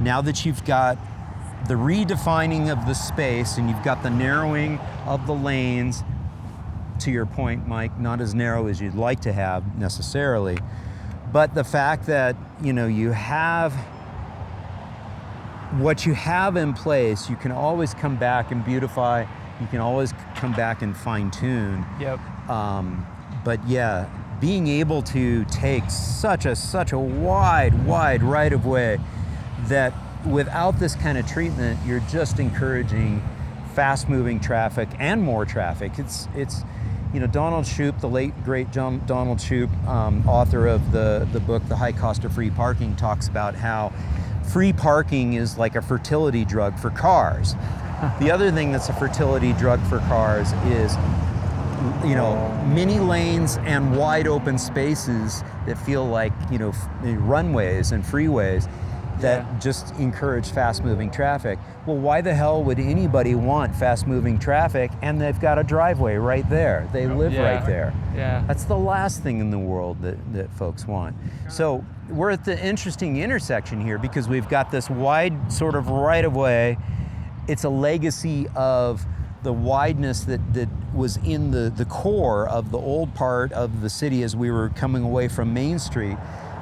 now that you've got the redefining of the space and you've got the narrowing of the lanes, to your point, Mike, not as narrow as you'd like to have necessarily, but the fact that, you know, you have what you have in place, you can always come back and beautify, you can always come back and fine tune. Yep. But yeah, being able to take such a wide right of way that without this kind of treatment, you're just encouraging fast moving traffic and more traffic. It's you know, Donald Shoup, the late great Donald Shoup, author of the book, The High Cost of Free Parking, talks about how free parking is like a fertility drug for cars. The other thing that's a fertility drug for cars is, you know, mini lanes and wide open spaces that feel like, you know, runways and freeways that just encourage fast-moving traffic. Well, why the hell would anybody want fast-moving traffic and they've got a driveway right there? They live right there. Yeah. That's the last thing in the world that folks want. So we're at the interesting intersection here because we've got this wide sort of right-of-way. It's a legacy of the wideness that was in the core of the old part of the city as we were coming away from Main Street.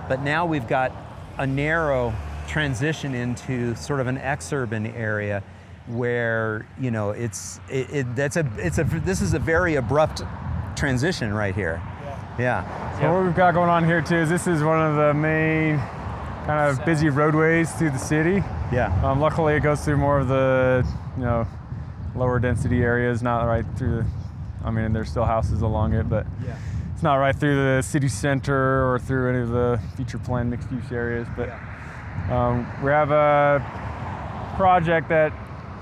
But now we've got a narrow transition into sort of an exurban area where, you know, this is a very abrupt transition right here. Yeah. So what we've got going on here too is this is one of the main kind of busy roadways through the city. Yeah. Luckily it goes through more of the, you know, lower density areas, not right through I mean, there's still houses along it, but it's not right through the city center or through any of the future planned mixed use areas. But we have a project that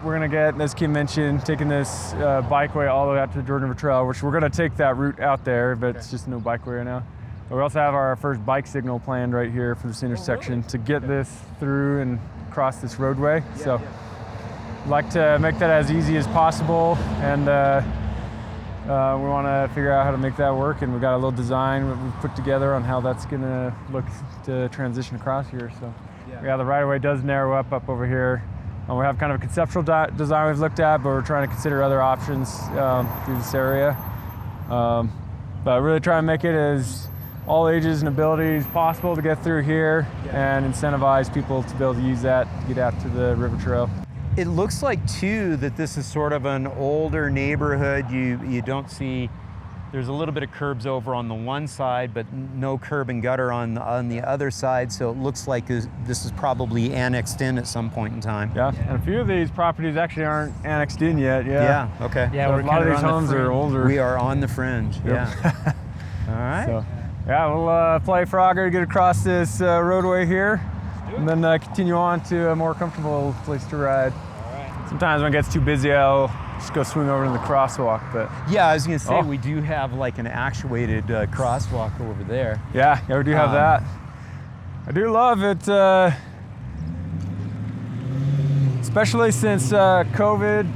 we're gonna get, as Kim mentioned, taking this bikeway all the way out to the Jordan River Trail, which we're gonna take that route out there, but it's just no bikeway right now. But we also have our first bike signal planned right here for this intersection to get this through and cross this roadway. So I'd like to make that as easy as possible, and we want to figure out how to make that work, and we've got a little design that we've put together on how that's going to look to transition across here. So yeah, the right-of-way does narrow up over here. We have kind of a conceptual design we've looked at, but we're trying to consider other options through this area. But really try and make it as all ages and abilities possible to get through here and incentivize people to be able to use that to get out to the river trail. It looks like too that this is sort of an older neighborhood. You don't see, there's a little bit of curbs over on the one side, but no curb and gutter on the other side. So it looks like this is probably annexed in at some point in time. Yeah, and a few of these properties actually aren't annexed in yet. Yeah. Okay. Yeah, so a lot of these homes are older. We are on the fringe. Yeah. All right. So, yeah, we'll play Frogger, get across this roadway here, and then continue on to a more comfortable place to ride. Sometimes when it gets too busy, I'll just go swing over to the crosswalk. But yeah, I was gonna say we do have like an actuated crosswalk over there. Yeah, we do have that. I do love it, especially since COVID.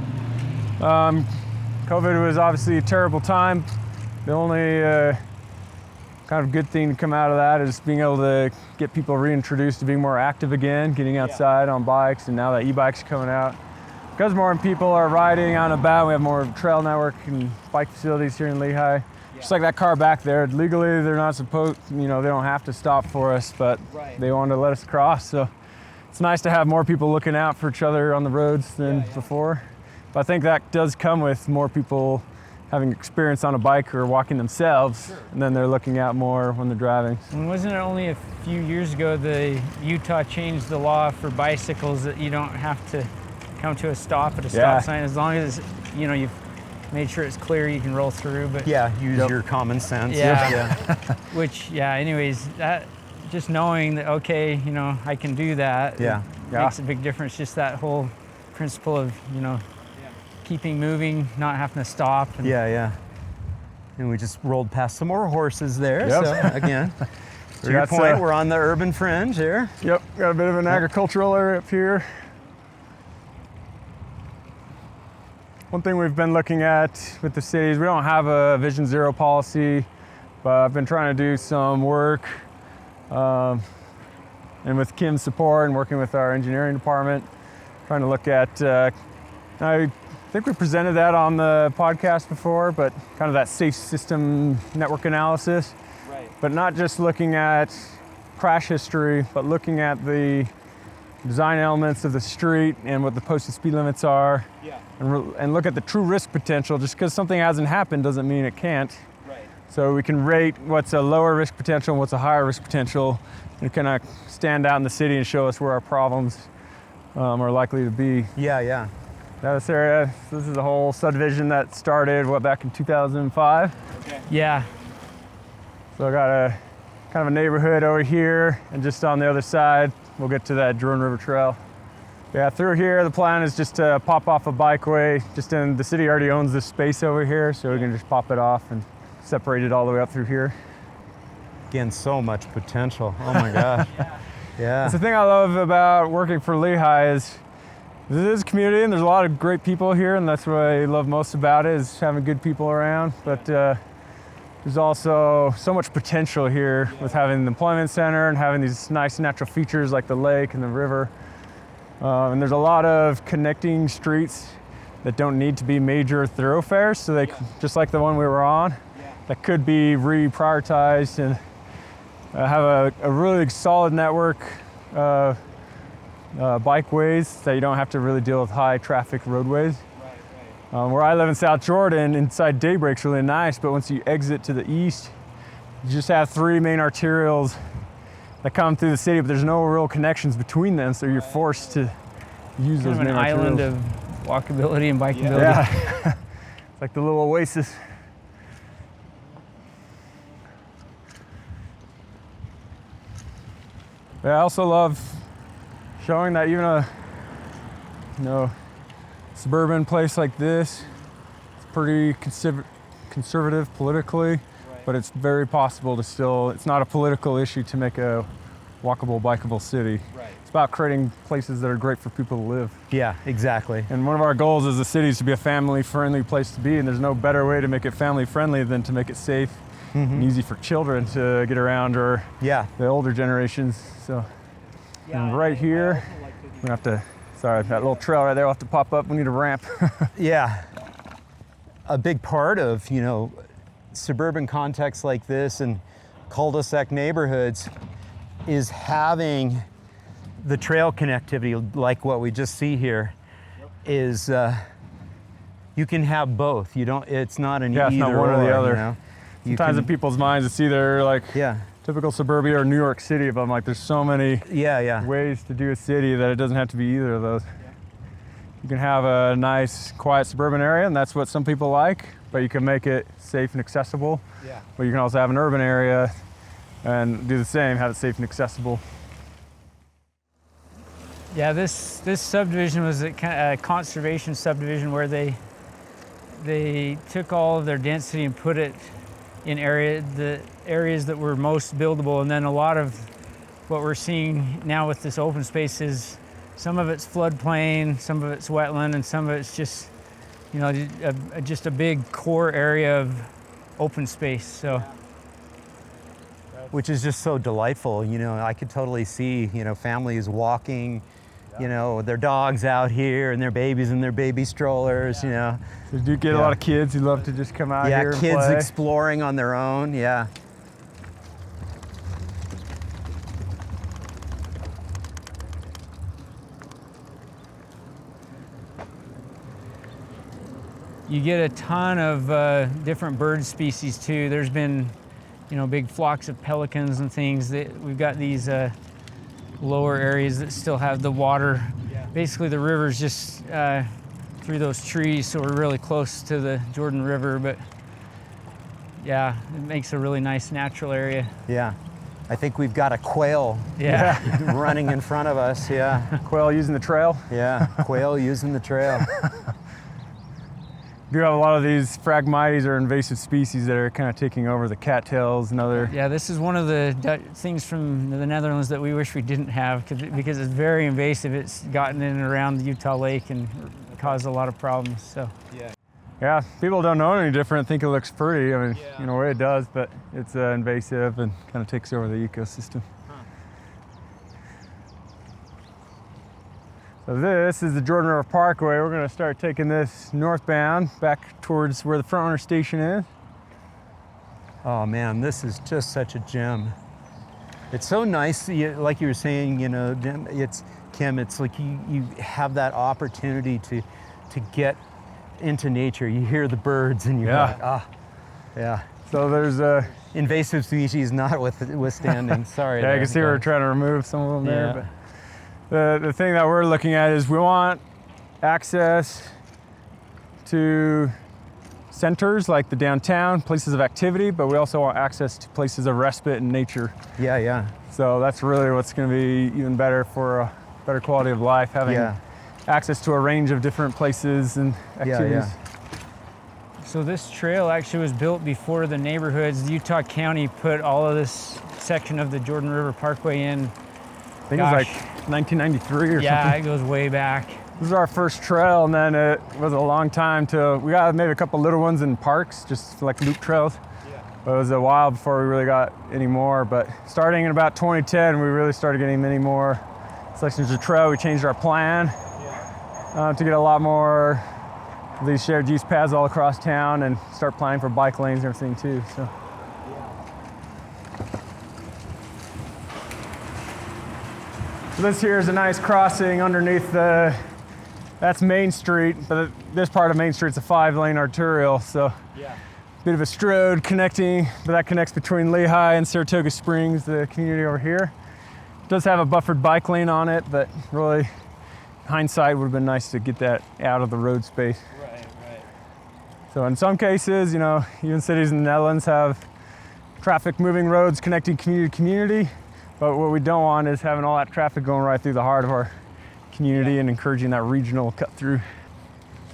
COVID was obviously a terrible time. The only kind of good thing to come out of that is being able to get people reintroduced to being more active again, getting outside on bikes, and now that e-bikes are coming out. Because more people are riding out and about, we have more trail network and bike facilities here in Lehi. Just like that car back there, legally they're not supposed, you know, they don't have to stop for us, but they wanted to let us cross. So it's nice to have more people looking out for each other on the roads than before. But I think that does come with more people having experience on a bike or walking themselves, and then they're looking out more when they're driving. And wasn't it only a few years ago the Utah changed the law for bicycles that you don't have to come to a stop at a stop sign as long as you know you've made sure it's clear you can roll through? But use your common sense. Which anyways, that just knowing that you know, I can do that makes a big difference. Just that whole principle of, you know, keeping moving, not having to stop. And and we just rolled past some more horses there. So again, to your point, we're on the urban fringe here. Yep, got a bit of an agricultural area up here. One thing we've been looking at with the cities, we don't have a Vision Zero policy, but I've been trying to do some work and with Kim's support and working with our engineering department, trying to look at, I think we presented that on the podcast before, but kind of that safe system network analysis. Right. But not just looking at crash history, but looking at the design elements of the street and what the posted speed limits are, and look at the true risk potential. Just because something hasn't happened doesn't mean it can't. Right. So we can rate what's a lower risk potential and what's a higher risk potential, and kind of stand out in the city and show us where our problems are likely to be. Yeah. Now this area, this is a whole subdivision that started, back in 2005? Okay. Yeah. So I got a kind of a neighborhood over here, and just on the other side, we'll get to that Jordan River Trail. Yeah, through here, the plan is just to pop off a bikeway. The city already owns this space over here, so we can just pop it off and separate it all the way up through here. Again, so much potential. Oh my gosh. Yeah. That's the thing I love about working for Lehi is this is a community, and there's a lot of great people here, and that's what I love most about it, is having good people around. But there's also so much potential here with having the employment center and having these nice natural features like the lake and the river. And there's a lot of connecting streets that don't need to be major thoroughfares, so they, just like the one we were on, that could be reprioritized and have a really solid network of bikeways that you don't have to really deal with high traffic roadways. Where I live in South Jordan, inside Daybreak's really nice, but once you exit to the east, you just have 3 main arterials that come through the city, but there's no real connections between them, so you're forced to use those main arterials. Kind of an island of walkability and bikeability. Yeah. It's like the little oasis. Yeah, I also love showing that even a suburban place like this, it's pretty conservative politically, but it's very possible to still, it's not a political issue to make a walkable, bikeable city. It's about creating places that are great for people to live. Yeah, exactly. And one of our goals as a city is to be a family-friendly place to be, and there's no better way to make it family-friendly than to make it safe and easy for children to get around, or the older generations. So, and right here, we have to, sorry, that little trail right there will have to pop up. We need a ramp. Yeah. A big part of, suburban contexts like this and cul-de-sac neighborhoods is having the trail connectivity like what we just see here. Is you can have both. It's not an either it's not one or the other. Sometimes in people's minds it's either like typical suburbia or New York City, but I'm like, there's so many ways to do a city that it doesn't have to be either of those. You can have a nice, quiet suburban area, and that's what some people like, but you can make it safe and accessible. But you can also have an urban area and do the same, have it safe and accessible. Yeah, this subdivision was a conservation subdivision where they took all of their density and put it in the areas that were most buildable, and then a lot of what we're seeing now with this open space is some of it's floodplain, some of it's wetland, and some of it's just, just a big core area of open space. So, which is just so delightful. I could totally see, families walking, their dogs out here and their babies in their baby strollers, So you do get a lot of kids who love to just come out here and play. Yeah, kids exploring on their own, You get a ton of different bird species too. There's been, big flocks of pelicans and things. We've got these lower areas that still have the water. Basically, the river's just through those trees, so we're really close to the Jordan River. But it makes a really nice natural area. Yeah, I think we've got a quail running in front of us. Quail using the trail. Quail using the trail. We do have a lot of these phragmites or invasive species that are kind of taking over the cattails and other. Yeah, this is one of the things from the Netherlands that we wish we didn't have because it's very invasive. It's gotten in and around the Utah Lake and caused a lot of problems. So. Yeah, people don't know any different, think it looks pretty. I mean, in a way it does, but it's invasive and kind of takes over the ecosystem. So this is the Jordan River Parkway. We're going to start taking this northbound back towards where the front runner station is. Oh man, this is just such a gem. It's so nice, like you were saying, you know, it's Kim, it's like you have that opportunity to get into nature. You hear the birds and you're like, ah, yeah. So there's a invasive species not withstanding. Sorry. Yeah, you can see we're trying to remove some of them there. But the thing that we're looking at is we want access to centers like the downtown, places of activity, but we also want access to places of respite and nature. Yeah, yeah. So that's really what's going to be even better for a better quality of life, having access to a range of different places and activities. So this trail actually was built before the neighborhoods. Utah County put all of this section of the Jordan River Parkway in. I think it was like 1993 or something. Yeah, it goes way back. This is our first trail, and then it was a long time till we got maybe a couple little ones in parks, just like loop trails. But it was a while before we really got any more. But starting in about 2010, we really started getting many more sections of trail. We changed our plan to get a lot more of these shared use paths all across town and start planning for bike lanes and everything too. So this here is a nice crossing underneath that's Main Street, but this part of Main Street's a 5-lane arterial, so bit of a strode connecting, but that connects between Lehi and Saratoga Springs, the community over here. It does have a buffered bike lane on it, but really, hindsight would have been nice to get that out of the road space. Right. So in some cases, you know, even cities in the Netherlands have traffic moving roads connecting community to community, but what we don't want is having all that traffic going right through the heart of our community and encouraging that regional cut through.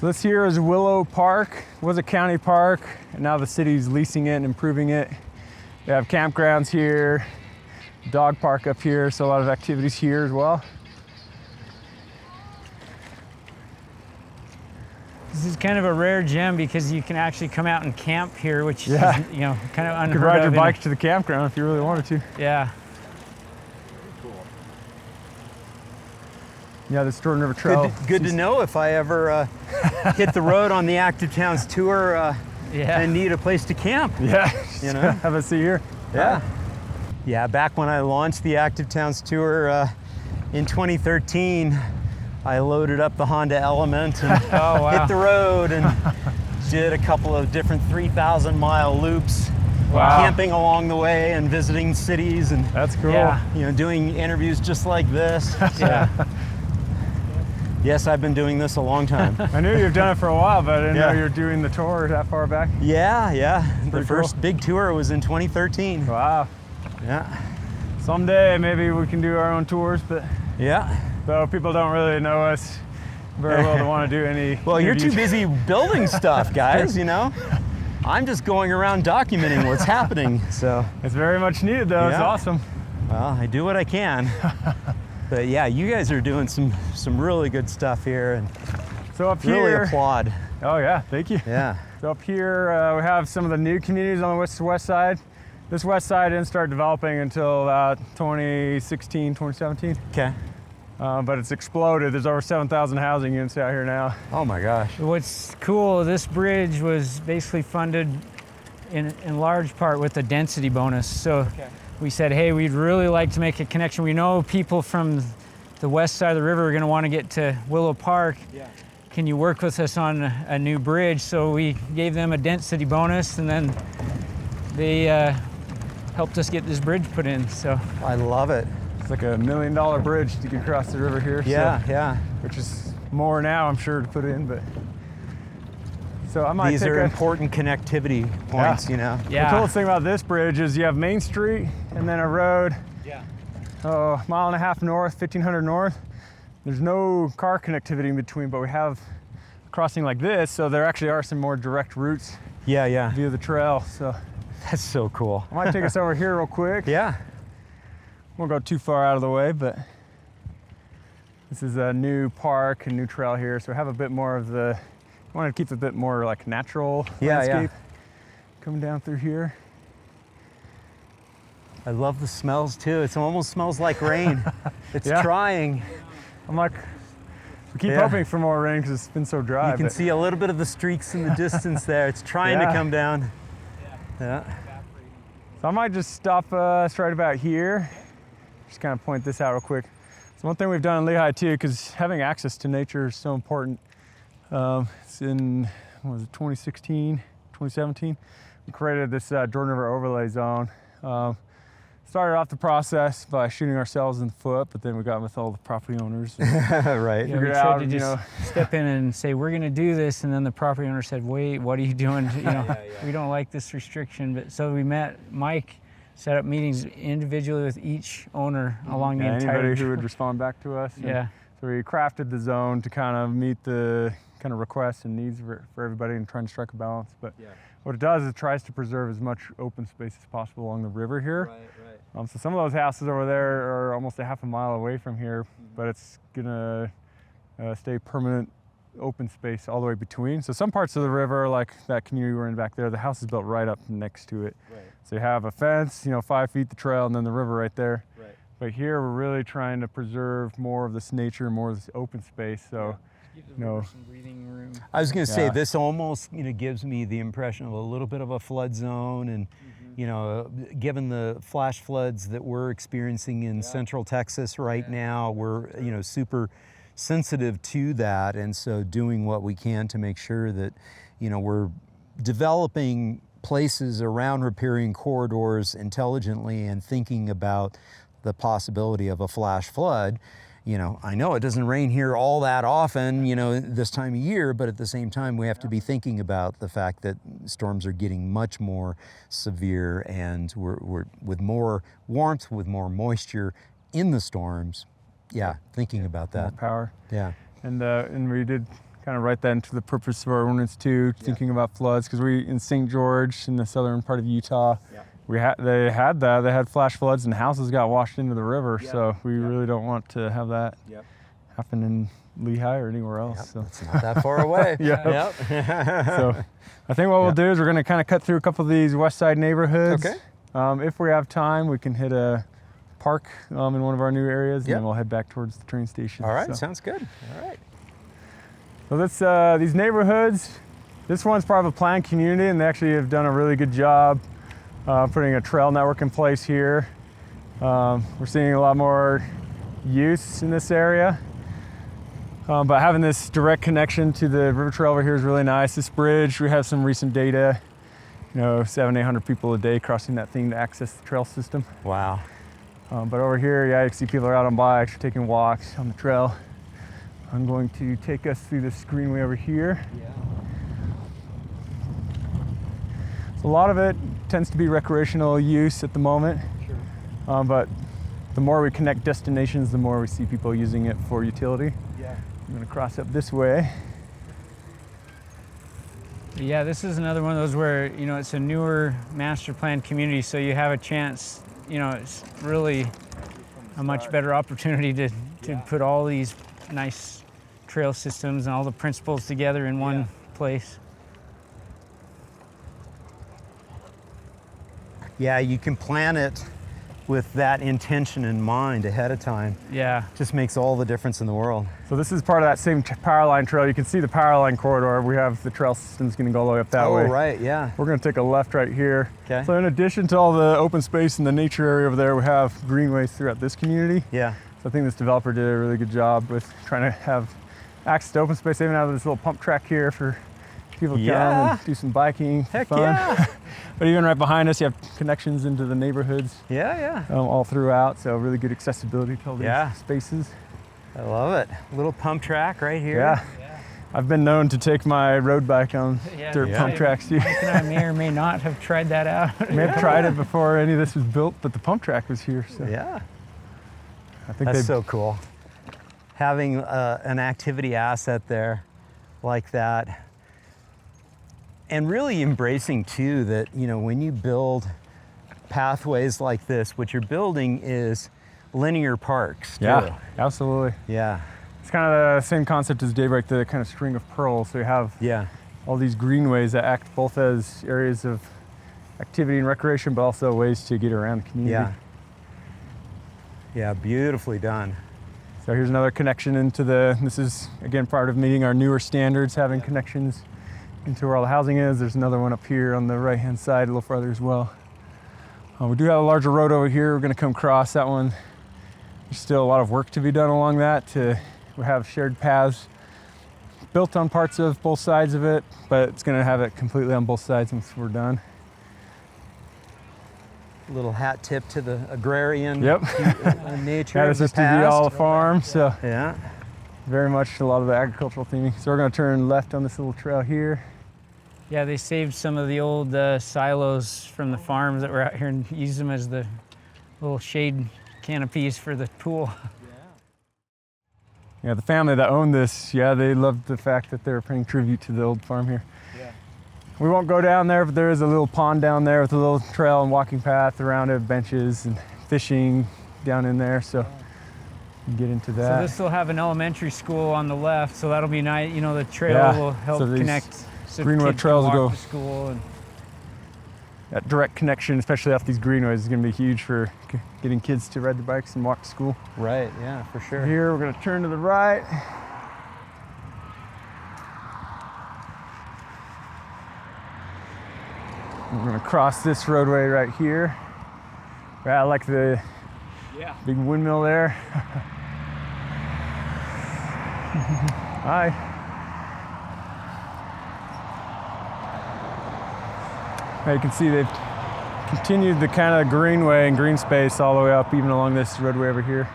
So this here is Willow Park. It was a county park, and now the city's leasing it and improving it. They have campgrounds here, dog park up here, so a lot of activities here as well. This is kind of a rare gem because you can actually come out and camp here, which is, you know, kind of unheard of. You could ride your bike to the campground if you really wanted to. Yeah. Yeah, this Jordan River Trail. Good to know if I ever hit the road on the Active Towns tour and need a place to camp. Yeah, you know, have a seat here. Yeah, back when I launched the Active Towns tour in 2013, I loaded up the Honda Element and hit the road and did a couple of different 3,000-mile loops. Camping along the way and visiting cities, and that's cool. You know, doing interviews just like this. Yes, I've been doing this a long time. I knew you've done it for a while, but I didn't know you were doing the tour that far back. The first big tour was in 2013. Wow. Yeah. Someday maybe we can do our own tours, but though people don't really know us very well to want to do any. Well, you're too busy building stuff, guys. You know. I'm just going around documenting what's happening, so. It's very much needed though, it's awesome. Well, I do what I can. But yeah, you guys are doing some really good stuff here, and so up really here, applaud. Oh yeah, thank you. Yeah. So up here, we have some of the new communities on the west side. This west side didn't start developing until about 2016, 2017. Okay. But it's exploded. There's over 7,000 housing units out here now. Oh my gosh. What's cool, this bridge was basically funded in large part with a density bonus. So we said, hey, we'd really like to make a connection. We know people from the west side of the river are going to want to get to Willow Park. Can you work with us on a new bridge? So we gave them a density bonus, and then they helped us get this bridge put in. So I love it. It's like $1 million bridge to get across the river here. Which is more now, I'm sure, to put in, but. So I might These are important connectivity points, you know. The coolest thing about this bridge is you have Main Street and then a road, a mile and a half north, 1,500 north. There's no car connectivity in between, but we have a crossing like this, so there actually are some more direct routes via the trail. So that's so cool. I might take us over here real quick. Won't go too far out of the way, but this is a new park and new trail here, so we have a bit more of the, I want to keep a bit more like natural landscape coming down through here. I love the smells too. It almost smells like rain. It's trying. I'm like We keep hoping for more rain because it's been so dry. You can see a little bit of the streaks in the distance there. It's trying to come down. Yeah. So I might just stop us right about here. Just kind of point this out real quick. So one thing we've done in Lehi too, because having access to nature is so important. It's in, what was it, 2016, 2017, we created this Jordan River overlay zone. Started off the process by shooting ourselves in the foot, but then we got with all the property owners. Right. Yeah, we tried to just step in and say, we're going to do this, and then the property owner said, wait, what are you doing? We don't like this restriction. But so we met Mike, set up meetings individually with each owner along the entire anybody who would respond back to us. Yeah. So we crafted the zone to kind of meet the kind of requests and needs for everybody and trying to strike a balance. But what it does is it tries to preserve as much open space as possible along the river here. Right. So some of those houses over there are almost a half a mile away from here, but it's gonna stay permanent open space all the way between. So some parts of the river, like that community we're in back there, the house is built right up next to it. Right. So you have a fence, 5 feet the trail, and then the river right there. Right. But here we're really trying to preserve more of this nature, more of this open space. So, some breathing room. I was going to say, this almost gives me the impression of a little bit of a flood zone, and given the flash floods that we're experiencing in central Texas right now, we're super sensitive to that, and so doing what we can to make sure that we're developing places around riparian corridors intelligently and thinking about the possibility of a flash flood. I know it doesn't rain here all that often, this time of year, but at the same time, we have to be thinking about the fact that storms are getting much more severe, and we're with more warmth, with more moisture in the storms. Yeah, thinking about that. More power. Yeah. And we did kind of write that into the purpose of our ordinance too, thinking about floods, because we, in St. George, in the southern part of Utah, they had flash floods and houses got washed into the river. So we really don't want to have that happen in Lehi or anywhere else. So it's not that far away. So I think what we'll do is we're going to kind of cut through a couple of these west side neighborhoods. Okay. If we have time, we can hit a park in one of our new areas, and then we'll head back towards the train station. All right, sounds good. All right. So that's these neighborhoods. This one's part of a planned community, and they actually have done a really good job putting a trail network in place here. We're seeing a lot more use in this area, but having this direct connection to the river trail over here is really nice. This bridge, we have some recent data, 700-800 people a day crossing that thing to access the trail system. Wow. But over here, you can see people are out on bikes, taking walks on the trail. I'm going to take us through this greenway over here. So a lot of it tends to be recreational use at the moment, but the more we connect destinations, the more we see people using it for utility. I'm going to cross up this way. Yeah, this is another one of those where, it's a newer master plan community, so you have a chance, it's really a much better opportunity to put all these nice trail systems and all the principles together in one place. Yeah, you can plan it with that intention in mind ahead of time. Yeah. Just makes all the difference in the world. So this is part of that same power line trail. You can see the power line corridor. We have the trail systems going to go all the way up that way. Oh, right, yeah. We're going to take a left right here. Okay. So in addition to all the open space and the nature area over there, we have greenways throughout this community. Yeah. So I think this developer did a really good job with trying to have access to open space. They even have this little pump track here for people to come and do some biking. Heck fun. yeah. But even right behind us, you have connections into the neighborhoods. All throughout, so really good accessibility to all these spaces. I love it. Little pump track right here. Yeah. I've been known to take my road bike on dirt pump tracks too. Mike and I may or may not have tried that out. May have tried it before any of this was built, but the pump track was here. So. Yeah. I think that's so cool. Having an activity asset there like that. And really embracing too that, when you build pathways like this, what you're building is linear parks too. Yeah, absolutely. Yeah. It's kind of the same concept as Daybreak, the kind of string of pearls. So you have all these greenways that act both as areas of activity and recreation, but also ways to get around the community. Yeah, beautifully done. So here's another connection into this is again part of meeting our newer standards, having connections into where all the housing is. There's another one up here on the right hand side a little farther as well. We do have a larger road over here. We're going to come across that one. There's still a lot of work to be done along that. We have shared paths built on parts of both sides of it, but it's going to have it completely on both sides once we're done. A little hat tip to the agrarian nature. That is used to be all the farm, so yeah, very much a lot of the agricultural theming. So we're going to turn left on this little trail here. Yeah, they saved some of the old silos from the farms that were out here and used them as the little shade canopies for the pool. Yeah, the family that owned this, yeah, they loved the fact that they were paying tribute to the old farm here. Yeah. We won't go down there, but there is a little pond down there with a little trail and walking path around it, benches and fishing down in there, so you can get into that. So this will have an elementary school on the left, so that'll be nice. You know, the trail will help connect. So Greenwood trails will go to school, and that direct connection, especially off these greenways, is going to be huge for getting kids to ride their bikes and walk to school. Right, yeah, for sure. Here we're going to turn to the right. We're going to cross this roadway right here. I like the big windmill there. Hi. Now you can see they've continued the kind of greenway and green space all the way up, even along this roadway over here.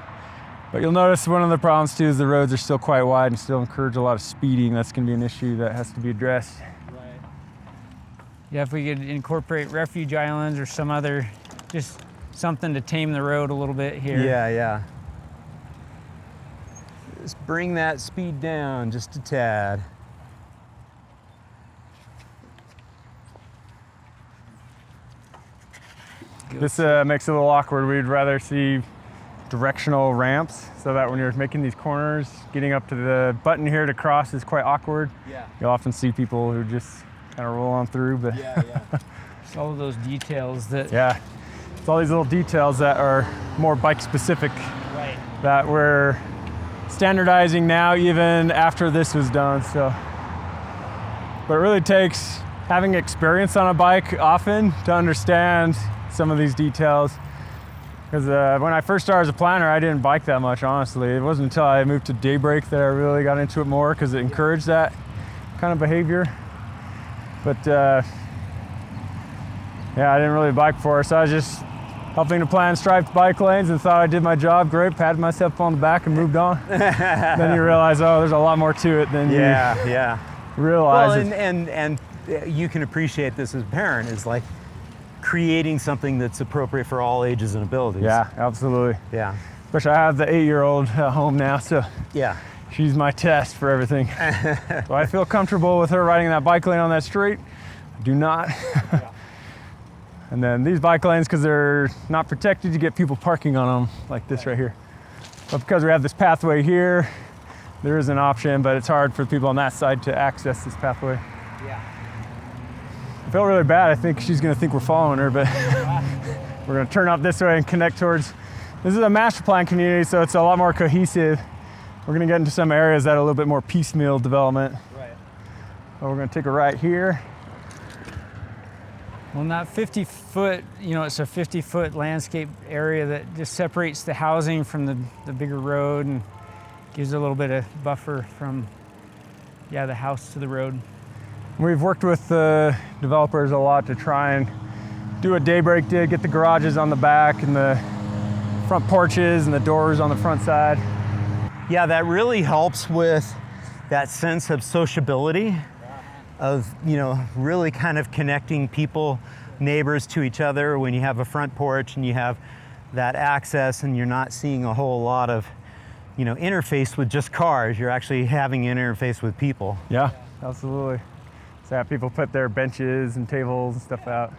But you'll notice one of the problems too is the roads are still quite wide and still encourage a lot of speeding. That's going to be an issue that has to be addressed. Right. Yeah, if we could incorporate refuge islands or some other, just something to tame the road a little bit here. Yeah. Just bring that speed down just a tad. This makes it a little awkward. We'd rather see directional ramps so that when you're making these corners, getting up to the button here to cross is quite awkward. Yeah. You'll often see people who just kind of roll on through, but It's all of those details that it's all these little details that are more bike specific that we're standardizing now even after this was done. So, but it really takes having experience on a bike often to understand some of these details, because when I first started as a planner, I didn't bike that much, honestly. It wasn't until I moved to Daybreak that I really got into it more, because it encouraged that kind of behavior. But I didn't really bike before, so I was just helping to plan striped bike lanes and thought I did my job great, patted myself on the back and moved on. Then you realize, oh, there's a lot more to it than you realize. Well, and you can appreciate this as a parent, is like creating something that's appropriate for all ages and abilities. Yeah, absolutely. Yeah. Especially I have the 8-year-old at home now, so she's my test for everything. Do I feel comfortable with her riding that bike lane on that street? I do not. And then these bike lanes, because they're not protected, you get people parking on them like this right here. But because we have this pathway here, there is an option, but it's hard for people on that side to access this pathway. I felt really bad. I think she's going to think we're following her, but we're going to turn off this way and connect towards. This is a master plan community, so it's a lot more cohesive. We're going to get into some areas that are a little bit more piecemeal development. But we're going to take a right here. Well, not 50-foot, it's a 50-foot landscape area that just separates the housing from the bigger road and gives a little bit of buffer from, the house to the road. We've worked with the developers a lot to try and do what Daybreak did, get the garages on the back and the front porches and the doors on the front side. Yeah, that really helps with that sense of sociability, of, really kind of connecting people, neighbors to each other when you have a front porch and you have that access and you're not seeing a whole lot of, interface with just cars. You're actually having an interface with people. Yeah, absolutely. So have people put their benches and tables and stuff out.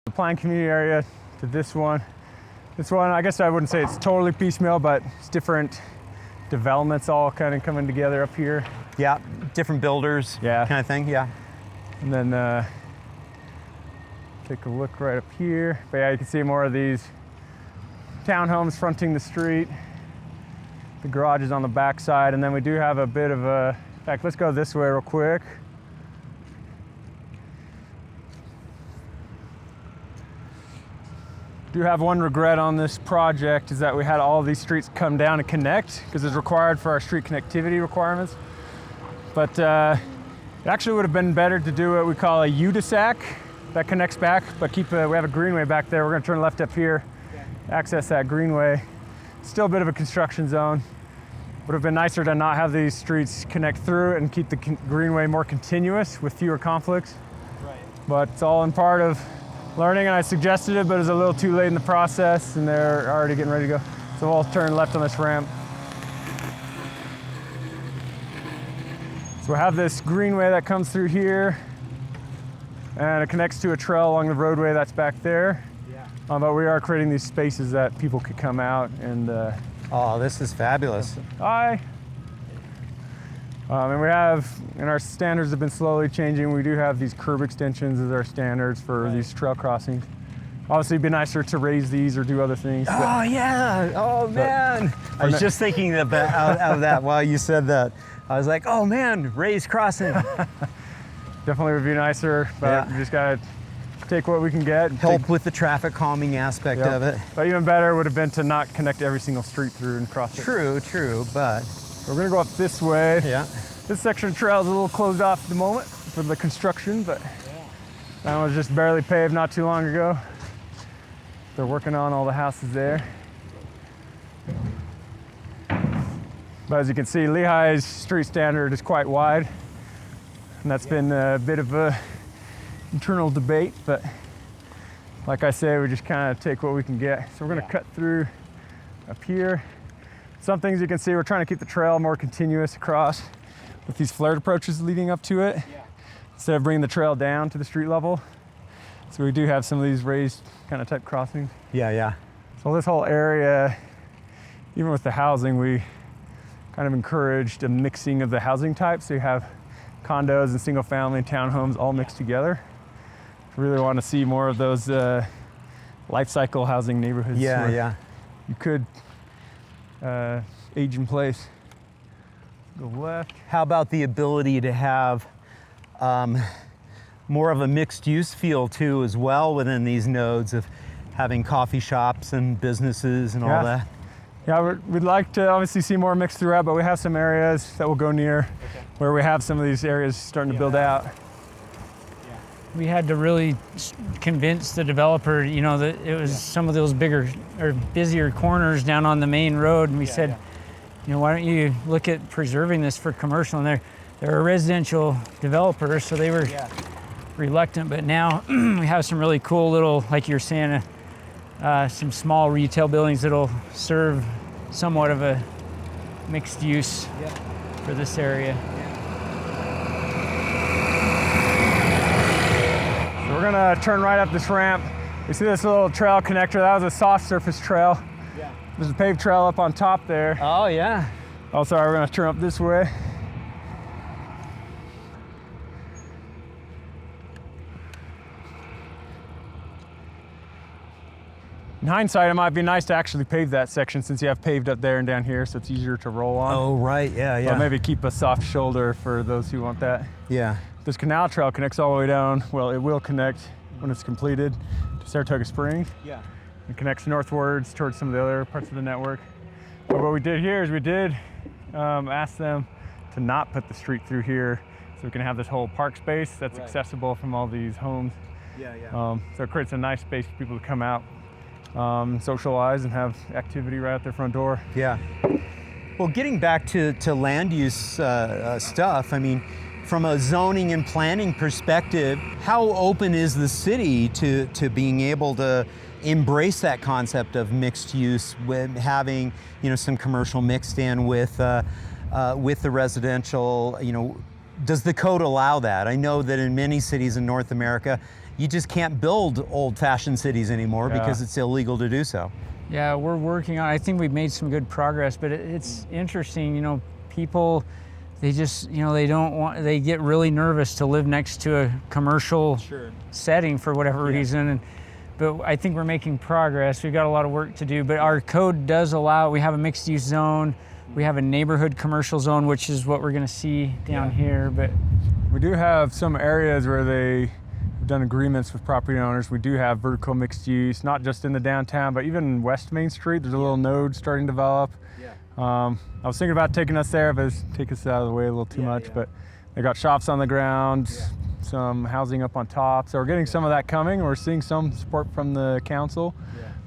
The planned community area to this one. This one, I guess I wouldn't say it's totally piecemeal, but it's different developments all kind of coming together up here. Yeah, different builders, kind of thing, And then take a look right up here. But you can see more of these townhomes fronting the street. The garage is on the back side, and then we do have a bit of a, in fact, let's go this way real quick. Do have one regret on this project is that we had all of these streets come down and connect because it's required for our street connectivity requirements. But it actually would have been better to do what we call a U-de-sac that connects back, but we have a greenway back there. We're going to turn left up here, access that greenway. Still a bit of a construction zone. Would have been nicer to not have these streets connect through and keep the greenway more continuous with fewer conflicts. Right. But it's all in part of learning, and I suggested it, but it was a little too late in the process, and they're already getting ready to go. So we'll turn left on this ramp. So we have this greenway that comes through here, and it connects to a trail along the roadway that's back there. Yeah. But we are creating these spaces that people could come out and oh, this is fabulous. Hi. And we have, and our standards have been slowly changing. We do have these curb extensions as our standards for these trail crossings. Obviously, it'd be nicer to raise these or do other things. Oh, yeah. Oh, man. I was just thinking about of that while you said that. I was like, oh, man, raised crossing. Definitely would be nicer, but we just got to take what we can get. Help with the traffic calming aspect of it. But even better would have been to not connect every single street through and cross it. True, but... We're gonna go up this way. Yeah. This section of trail is a little closed off at the moment for the construction, but that was just barely paved not too long ago. They're working on all the houses there. But as you can see, Lehi's street standard is quite wide, and that's been a bit of a internal debate, but like I say, we just kind of take what we can get. So we're gonna cut through up here. Some things you can see, we're trying to keep the trail more continuous across with these flared approaches leading up to it, instead of bringing the trail down to the street level. So we do have some of these raised kind of type crossings. Yeah. So this whole area, even with the housing, we kind of encouraged a mixing of the housing types. So you have condos and single family and townhomes all mixed together. We really want to see more of those life cycle housing neighborhoods. Yeah. You could age in place. Go left. How about the ability to have more of a mixed use feel too as well within these nodes of having coffee shops and businesses and all that? Yeah, we'd like to obviously see more mixed throughout, but we have some areas that will go near where we have some of these areas starting to build out. We had to really convince the developer, that it was some of those bigger or busier corners down on the main road, and we said, why don't you look at preserving this for commercial? And they're a residential developer, so they were reluctant, but now we have some really cool little, like you're saying, some small retail buildings that'll serve somewhat of a mixed use for this area. We're gonna turn right up this ramp. You see this little trail connector? That was a soft surface trail. Yeah. There's a paved trail up on top there. Oh, yeah. Oh, sorry, we're gonna turn up this way. In hindsight, it might be nice to actually pave that section since you have paved up there and down here, so it's easier to roll on. Oh, right, yeah. But maybe keep a soft shoulder for those who want that. Yeah. This canal trail connects all the way down. Well, it will connect when it's completed to Saratoga Springs. Yeah. It connects northwards towards some of the other parts of the network. But what we did here is we did ask them to not put the street through here so we can have this whole park space that's accessible from all these homes. So it creates a nice space for people to come out, socialize, and have activity right at their front door. Yeah. Well, getting back to land use stuff, I mean, from a zoning and planning perspective, how open is the city to being able to embrace that concept of mixed use, with having some commercial mixed in with the residential? Does the code allow that? I know that in many cities in North America, you just can't build old-fashioned cities anymore because it's illegal to do so. Yeah, we're working on it. I think we've made some good progress, but it's interesting. People, they just, they get really nervous to live next to a commercial setting for whatever reason. But I think we're making progress. We've got a lot of work to do, but our code does allow, we have a mixed use zone We have a neighborhood commercial zone, which is what we're going to see down here. But we do have some areas where they've done agreements with property owners. We do have vertical mixed use, not just in the downtown, but even West Main Street. There's a little node starting to develop. I was thinking about taking us there, but it's take us out of the way a little too much. But they got shops on the ground, some housing up on top. So we're getting some of that coming. We're seeing some support from the council.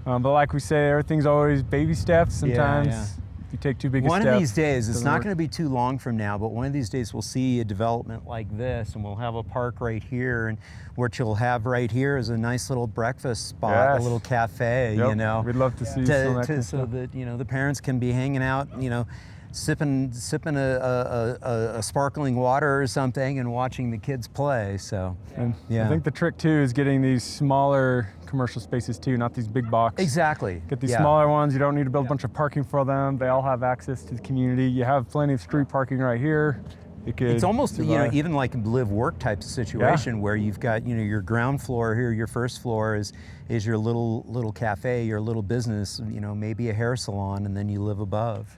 But like we say, everything's always baby steps. Sometimes if you take too big a step. One of these days, it's not going to be too long from now, but one of these days we'll see a development like this, and we'll have a park right here, and what you'll have right here is a nice little breakfast spot, a little cafe, you know. We'd love to see some of that so that, you know, the parents can be hanging out, you know, sipping a sparkling water or something and watching the kids play. So I think the trick too is getting these smaller commercial spaces too, not these big box. Exactly. Get these smaller ones. You don't need to build a bunch of parking for them. They all have access to the community. You have plenty of street parking right here. It's almost, you know, even like a live-work type of situation where you've got, you know, your ground floor here, your first floor is your little cafe, your little business, you know, maybe a hair salon, and then you live above.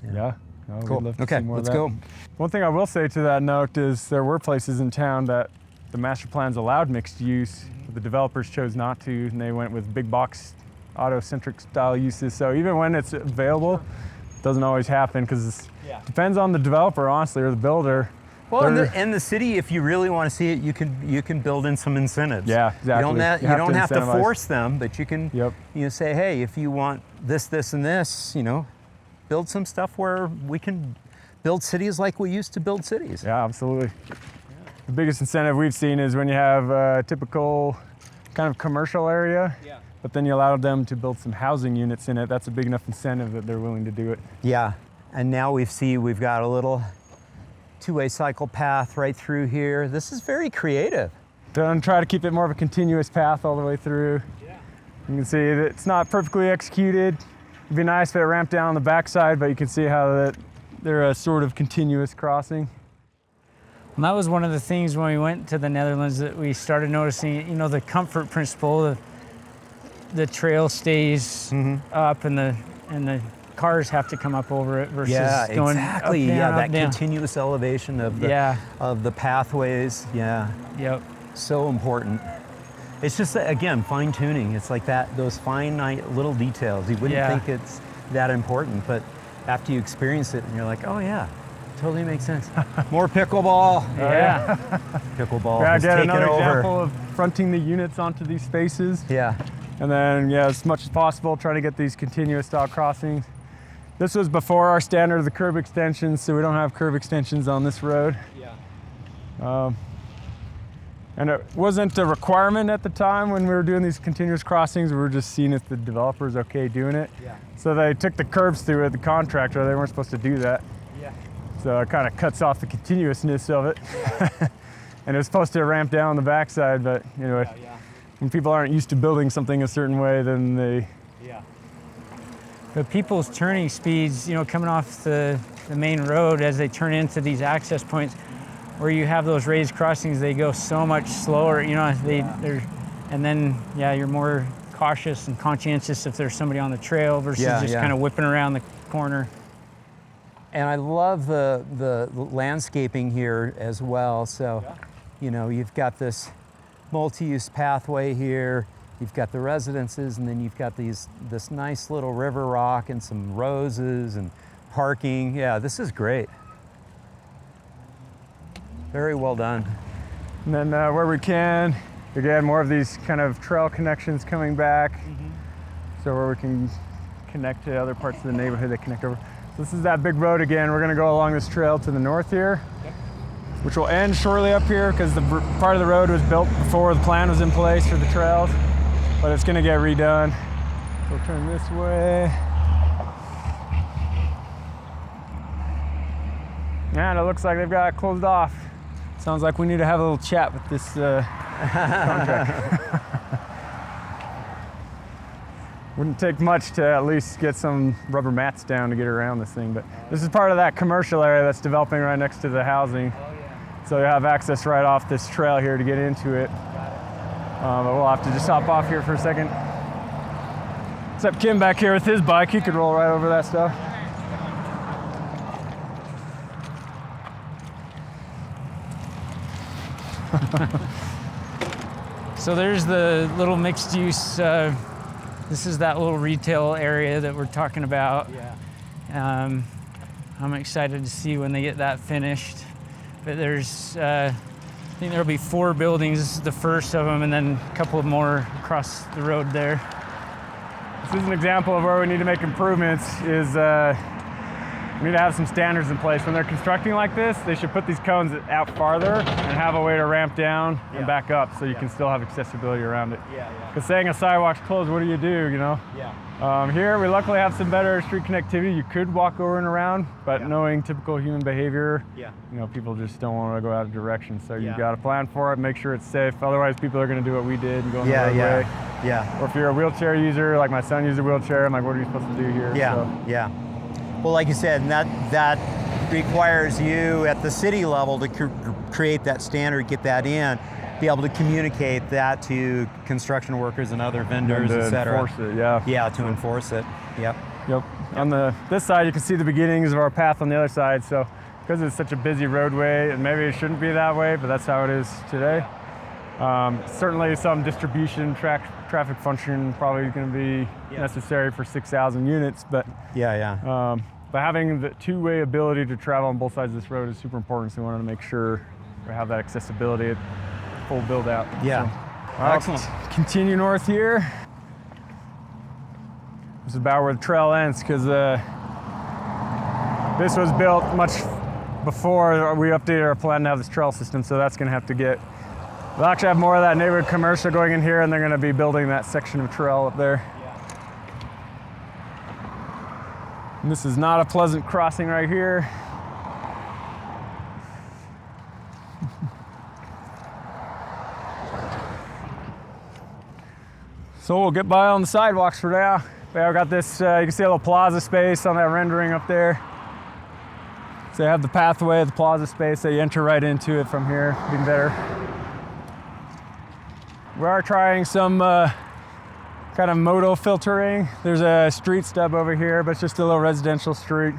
No, cool. Okay, let's go. One thing I will say to that note is there were places in town that the master plans allowed mixed use, but the developers chose not to, and they went with big box auto-centric style uses. So even when it's available, it doesn't always happen because it depends on the developer, honestly, or the builder. Well, and the city, if you really want to see it, you can build in some incentives. Yeah, exactly. You don't have to force them, but you can you know, say, hey, if you want this, this, and this, you know, build some stuff where we can build cities like we used to build cities. Yeah, absolutely. The biggest incentive we've seen is when you have a typical kind of commercial area, but then you allow them to build some housing units in it. That's a big enough incentive that they're willing to do it. Yeah, and now we've got a little two-way cycle path right through here. This is very creative. Don't try to keep it more of a continuous path all the way through. You can see that it's not perfectly executed. It'd be nice if it ramped down on the backside, but you can see how they're a sort of continuous crossing. And that was one of the things when we went to the Netherlands that we started noticing, you know, the comfort principle. The trail stays up, and the cars have to come up over it versus going exactly. Up, down, that up, down. continuous elevation of the pathways. Yep. So important. It's just, again, fine tuning. It's like those finite little details. You wouldn't think it's that important, but after you experience it, and you're like, oh yeah, totally makes sense. More pickleball. Pickleball has taken another over. Example of fronting the units onto these spaces. And then, as much as possible, trying to get these continuous style crossings. This was before our standard of the curb extensions, so we don't have curb extensions on this road. And it wasn't a requirement at the time when we were doing these continuous crossings. We were just seeing if the developer's okay doing it. So they took the curbs through it, the contractor. They weren't supposed to do that. So it kind of cuts off the continuousness of it. And it was supposed to ramp down the backside, but anyway, when people aren't used to building something a certain way, then they... But people's turning speeds, you know, coming off the main road as they turn into these access points, where you have those raised crossings, they go so much slower, you know, they're, and then, you're more cautious and conscientious if there's somebody on the trail versus just kind of whipping around the corner. And I love the landscaping here as well. So, you know, you've got this multi-use pathway here, you've got the residences, and then you've got this nice little river rock and some roses and parking. Yeah, this is great. Very well done. And then where we can, again, more of these kind of trail connections coming back. So where we can connect to other parts of the neighborhood that connect over. So this is that big road again. We're gonna go along this trail to the north here, which will end shortly up here because the part of the road was built before the plan was in place for the trails, but it's gonna get redone. So we'll turn this way. And it looks like they've got it closed off. Sounds like we need to have a little chat with this contractor. Wouldn't take much to at least get some rubber mats down to get around this thing, but this is part of that commercial area that's developing right next to the housing. So you have access right off this trail here to get into it. But we'll have to just hop off here for a second. Except Kim back here with his bike, he could roll right over that stuff. So there's the little mixed use. This is that little retail area that we're talking about. Yeah. I'm excited to see when they get that finished. But there's, I think there'll be 4 buildings. This is the first of them, and then a couple more across the road there. This is an example of where we need to make improvements. We need to have some standards in place. When they're constructing like this, they should put these cones out farther and have a way to ramp down and back up so you can still have accessibility around it. Because saying a sidewalk's closed, what do, you know? Here, we luckily have some better street connectivity. You could walk over and around, but knowing typical human behavior, you know, people just don't want to go out of direction. So you got to plan for it, make sure it's safe. Otherwise, people are going to do what we did and go in the roadway. Or if you're a wheelchair user, like my son used a wheelchair, I'm like, what are you supposed to do here? Well, like you said, that requires you at the city level to create that standard, get that in, be able to communicate that to construction workers and other vendors, et cetera. Enforce it, to enforce it. Yep. On this side, you can see the beginnings of our path on the other side. So because it's such a busy roadway, and maybe it shouldn't be that way, but that's how it is today. Certainly some distribution traffic function probably going to be necessary for 6,000 units, but but having the two-way ability to travel on both sides of this road is super important, so we wanted to make sure we have that accessibility at full build out. Excellent. Continue north here. This is about where the trail ends, because this was built much before we updated our plan to have this trail system, so that's going to have to get. We'll actually have more of that neighborhood commercial going in here, and they're going to be building that section of trail up there. And this is not a pleasant crossing right here. So we'll get by on the sidewalks for now. I've got this, you can see a little plaza space on that rendering up there. So you have the pathway, the plaza space, so you enter right into it from here, being better. We are trying some kind of modal filtering. There's a street stub over here, but it's just a little residential street.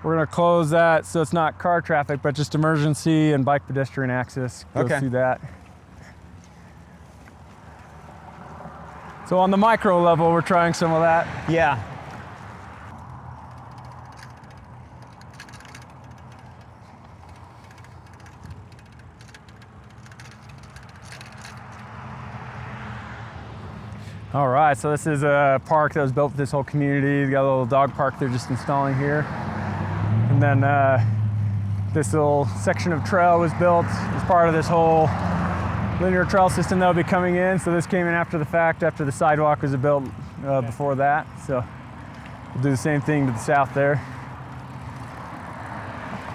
We're gonna close that so it's not car traffic, but just emergency and bike pedestrian access. Go through that. So on the micro level, we're trying some of that. All right, so this is a park that was built for this whole community. We got a little dog park they're just installing here. And then this little section of trail was built as part of this whole linear trail system that will be coming in. So this came in after the fact, after the sidewalk was built before that. So we'll do the same thing to the south there.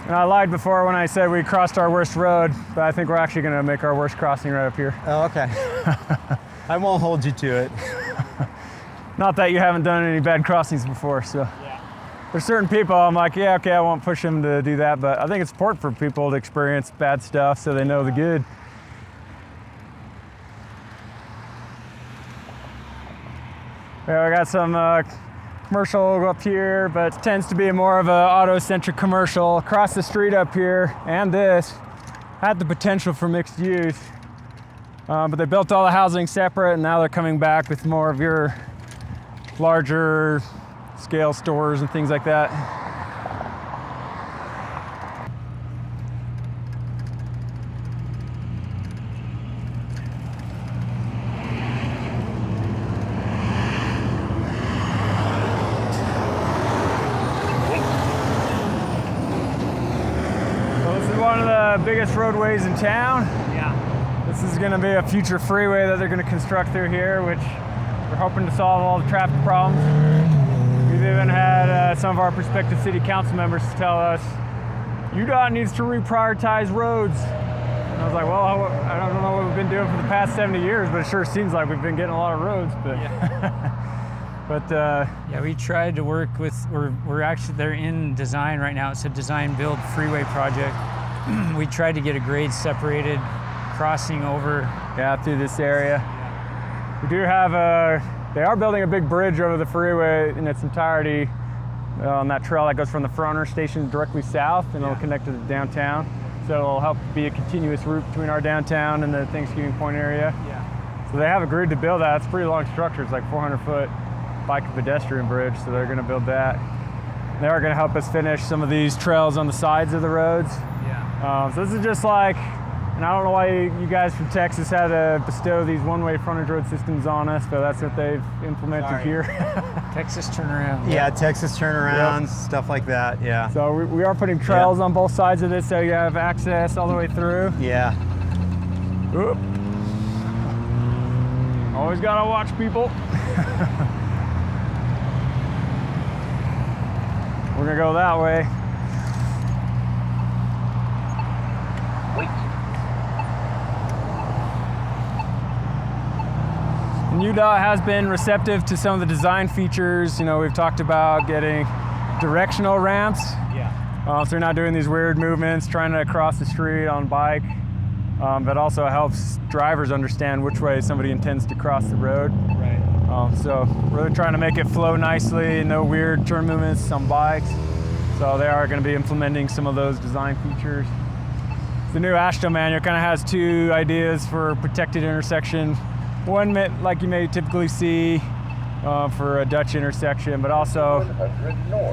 And I lied before when I said we crossed our worst road, but I think we're actually gonna make our worst crossing right up here. Oh, okay. I won't hold you to it. Not that you haven't done any bad crossings before, so. There's certain people I'm like, yeah, okay, I won't push them to do that, but I think it's important for people to experience bad stuff so they know the good. Yeah, we got some commercial up here, but it tends to be more of an auto-centric commercial. Across the street up here, and this, had the potential for mixed use. But they built all the housing separate, and now they're coming back with more of your larger scale stores and things like that. So this is one of the biggest roadways in town. This is going to be a future freeway that they're going to construct through here, which we're hoping to solve all the traffic problems. We've even had some of our prospective city council members tell us, UDOT needs to reprioritize roads. And I was like, well, I don't know what we've been doing for the past 70 years, but it sure seems like we've been getting a lot of roads. But, yeah, we tried to work with, they're in design right now. It's a design build freeway project. We tried to get a grade separated crossing over through this area. We do have they are building a big bridge over the freeway in its entirety on that trail that goes from the Fronter station directly south, and it'll connect to the downtown. So it'll help be a continuous route between our downtown and the Thanksgiving Point area. Yeah. So they have agreed to build that. It's a pretty long structure. It's like 400-foot bike and pedestrian bridge. So they're going to build that. They are going to help us finish some of these trails on the sides of the roads. Yeah. So this is just like, and I don't know why you guys from Texas had to bestow these one-way frontage road systems on us, but that's what they've implemented here. Texas turnaround. Yeah, Texas turnarounds, stuff like that, yeah. So we are putting trails on both sides of this so you have access all the way through. Yeah. Oop. Always gotta watch people. We're gonna go that way. And UDOT has been receptive to some of the design features. You know, we've talked about getting directional ramps. Yeah. So you're not doing these weird movements, trying to cross the street on bike. But also helps drivers understand which way somebody intends to cross the road. Right. So really trying to make it flow nicely, no weird turn movements on bikes. So they are going to be implementing some of those design features. The new AASHTO manual kind of has two ideas for protected intersection. One, like you may typically see for a Dutch intersection, but also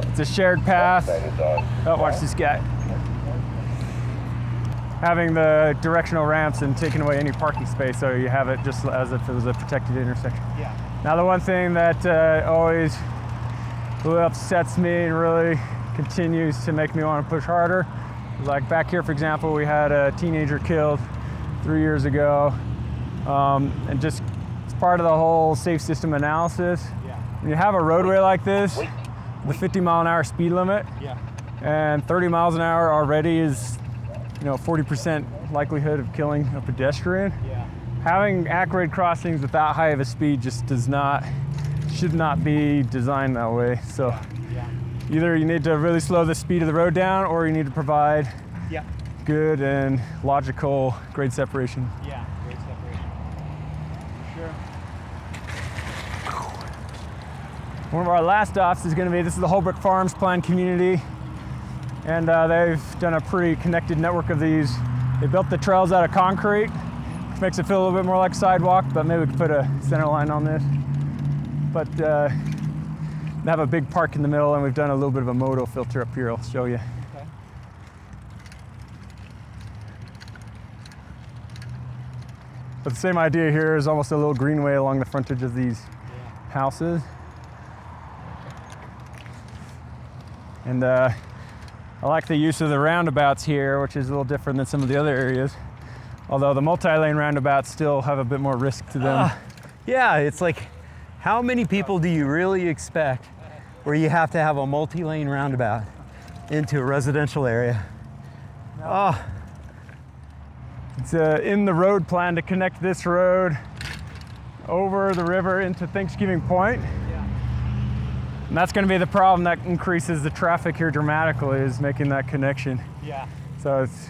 it's a shared path. Oh, watch this guy. Having the directional ramps and taking away any parking space, so you have it just as if it was a protected intersection. Yeah. Now the one thing that always really upsets me and really continues to make me want to push harder, like back here, for example, we had a teenager killed 3 years ago. And just it's part of the whole safe system analysis. Yeah. When you have a roadway like this, the 50-mile-an-hour speed limit, and 30 miles an hour already is, 40% likelihood of killing a pedestrian. Yeah. Having at-grade crossings with that high of a speed just should not be designed that way. So either you need to really slow the speed of the road down, or you need to provide good and logical grade separation. Yeah. One of our last stops is going to be, this is the Holbrook Farms Planned Community, and they've done a pretty connected network of these. They built the trails out of concrete, which makes it feel a little bit more like a sidewalk, but maybe we could put a center line on this. But they have a big park in the middle, and we've done a little bit of a modal filter up here. I'll show you. Okay. But the same idea here is almost a little greenway along the frontage of these houses. And I like the use of the roundabouts here, which is a little different than some of the other areas. Although the multi-lane roundabouts still have a bit more risk to them. Yeah, it's like, how many people do you really expect where you have to have a multi-lane roundabout into a residential area? Oh. It's in the road plan to connect this road over the river into Thanksgiving Point. And that's going to be the problem that increases the traffic here dramatically, is making that connection. Yeah. So it's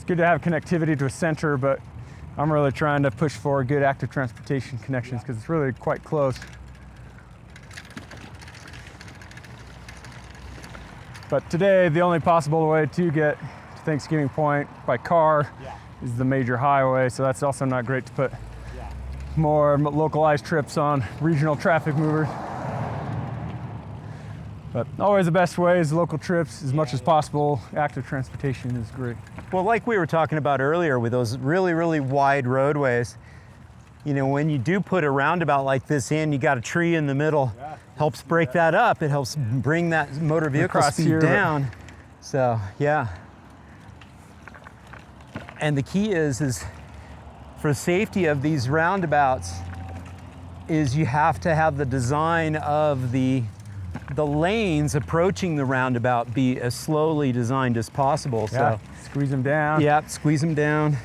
good to have connectivity to a center, but I'm really trying to push for good active transportation connections because it's really quite close. But today, the only possible way to get to Thanksgiving Point by car is the major highway, so that's also not great to put more localized trips on regional traffic movers. But always the best way is local trips as much as possible. Active transportation is great. Well, like we were talking about earlier with those really, really wide roadways, when you do put a roundabout like this in, you got a tree in the middle, helps break that up. It helps bring that motor vehicle speed down. So, yeah. And the key is for the safety of these roundabouts is you have to have the design of the lanes approaching the roundabout be as slowly designed as possible. Yeah, so squeeze them down. Yeah, squeeze them down.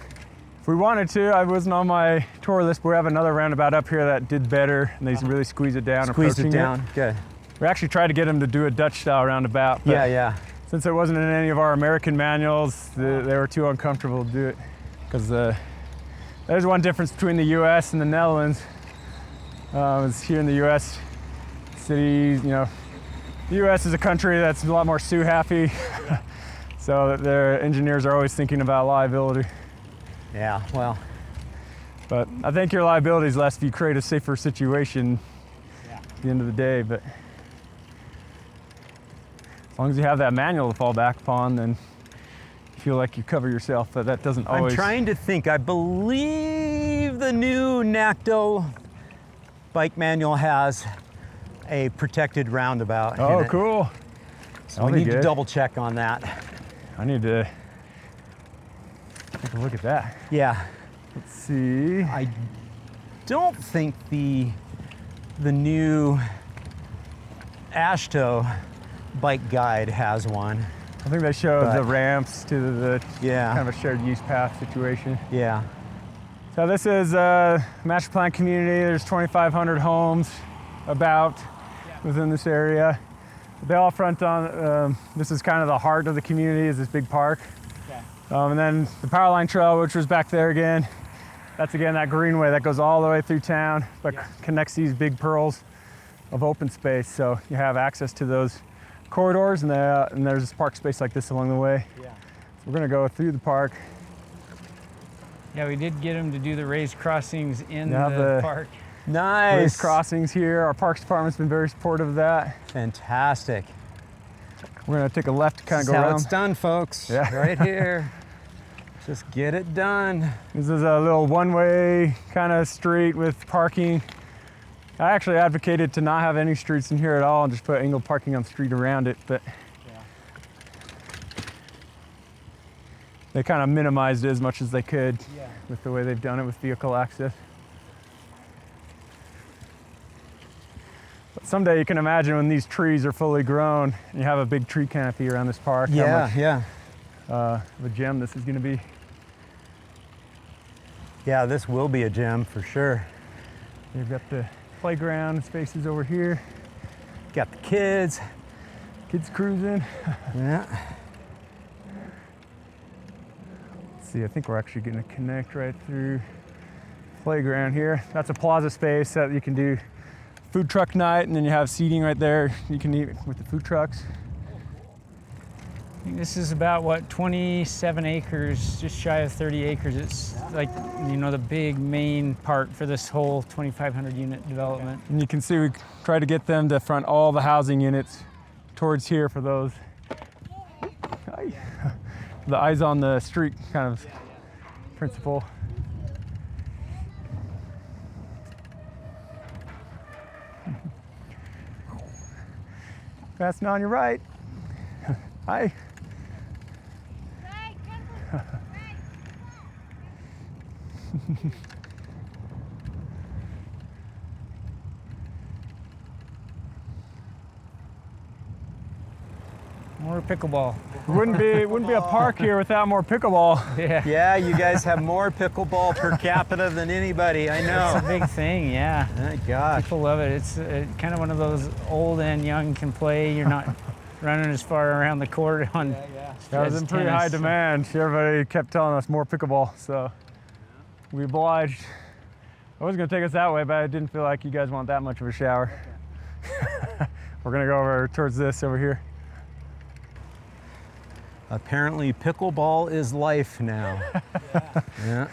If we wanted to, I wasn't on my tour list, but we have another roundabout up here that did better, and they really squeeze it down. Squeeze it down, good. We actually tried to get them to do a Dutch style roundabout, but yeah. Since it wasn't in any of our American manuals, they were too uncomfortable to do it. Because there's one difference between the US and the Netherlands. Is here in the US, cities, the US is a country that's a lot more Sioux happy. So their engineers are always thinking about liability. Yeah, well. But I think your liability is less if you create a safer situation at the end of the day. But as long as you have that manual to fall back upon, then you feel like you cover yourself, but that doesn't always. I'm trying to think. I believe the new NACDO bike manual has a protected roundabout. Oh, in it. cool. So we need to double check on that. I need to take a look at that. Yeah. Let's see. I don't think the new Ashto bike guide has one. I think they showed the ramps to the kind of a shared use path situation. Yeah. So this is a master plan community. There's 2,500 homes about within this area. They all front on, this is kind of the heart of the community, is this big park. And then the power line trail, which was back there again. That's again that greenway that goes all the way through town, but connects these big pearls of open space. So you have access to those corridors, and there's park space like this along the way. So we're gonna go through the park. Yeah, we did get them to do the raised crossings in the park. Nice. Raised crossings here. Our parks department's been very supportive of that. Fantastic. We're gonna take a left to kind of go That's around. how it's done, folks. Yeah. Right here. Just get it done. This is a little one-way kind of street with parking. I actually advocated to not have any streets in here at all and just put angled parking on the street around it, but they kind of minimized it as much as they could with the way they've done it with vehicle access. But someday you can imagine when these trees are fully grown and you have a big tree canopy around this park. Yeah, how much of a gem this is going to be. Yeah, this will be a gem for sure. You've got the playground spaces over here. Got the kids. Kids cruising. Yeah. Let's see, I think we're actually going to connect right through playground here. That's a plaza space that you can do food truck night, and then you have seating right there. You can eat with the food trucks. I think this is about, what, 27 acres, just shy of 30 acres. It's like, you know, the big main park for this whole 2,500 unit development. And you can see we try to get them to front all the housing units towards here for those. The eyes on the street kind of principle. Passing on your right. Hi. More pickleball. Wouldn't be a park here without more pickleball. Yeah. Yeah, you guys have more pickleball per capita than anybody, I know. It's a big thing, yeah. My gosh. People love it. It's kind of one of those old and young can play. You're not running as far around the court on That was in pretty high demand. Everybody kept telling us more pickleball, so we obliged. I was going to take us that way, but I didn't feel like you guys want that much of a shower. We're going to go over towards this over here. Apparently pickleball is life now. Yeah.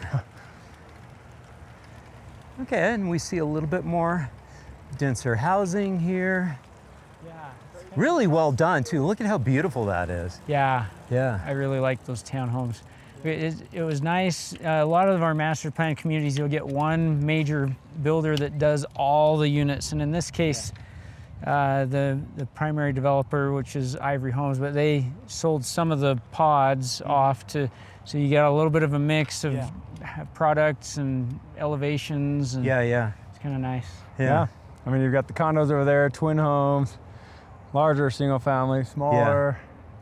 Okay, and we see a little bit more denser housing here. Yeah. Really well done too. Look at how beautiful that is. Yeah. Yeah. I really like those townhomes. It was nice. A lot of our master plan communities, you'll get one major builder that does all the units. And in this case, the primary developer, which is Ivory Homes, but they sold some of the pods off to, so you get a little bit of a mix of products and elevations. And it's kind of nice. Yeah. I mean, you've got the condos over there, twin homes, larger single family, smaller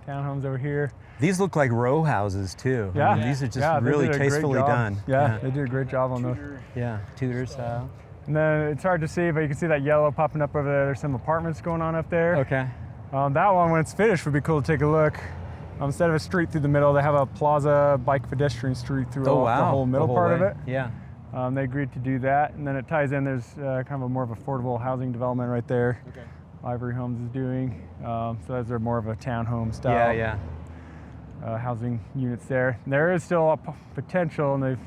townhomes over here. These look like row houses too. Yeah. I mean, these are just really tastefully done. Yeah, they did a great job on those. Yeah, Tudor style. And then it's hard to see, but you can see that yellow popping up over there. There's some apartments going on up there. Okay. That one, when it's finished, would be cool to take a look. Instead of a street through the middle, they have a plaza bike pedestrian street through the whole middle part of it. Yeah. They agreed to do that, and then it ties in. There's kind of a more of affordable housing development right there. Okay. Ivory Homes is doing. So those are more of a townhome style. Yeah. housing units there. There is still a potential, and they've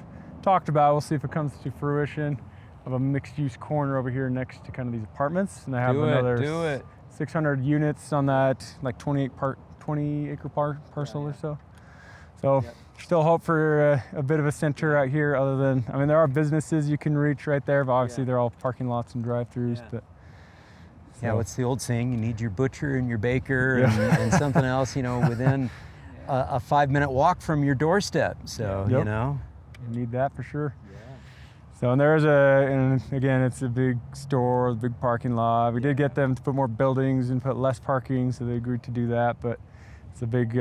talked about, we'll see if it comes to fruition, of a mixed-use corner over here next to kind of these apartments. And they have another 600 units on that like 20-acre parcel or so. So still hope for a bit of a center out here, other than, I mean, there are businesses you can reach right there, but obviously they're all parking lots and drive-throughs. But yeah, what's the old saying? You need your butcher and your baker and something else, you know, within a 5-minute walk from your doorstep. So, you know. You need that for sure. So, and there's and again, it's a big store, a big parking lot. We did get them to put more buildings and put less parking, so they agreed to do that. But it's a big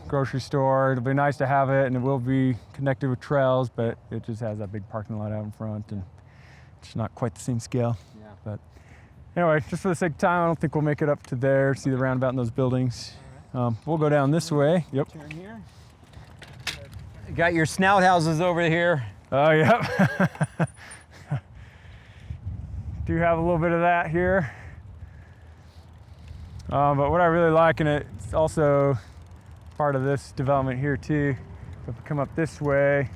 grocery store. It'll be nice to have it, and it will be connected with trails, but it just has that big parking lot out in front, and it's not quite the same scale. But anyway, just for the sake of time, I don't think we'll make it up to there, see the roundabout in those buildings. We'll go down this way. Yep. Turn here. Got your snout houses over here. Oh, yep. Do have a little bit of that here. But what I really like, and it's also part of this development here too, if we come up this way,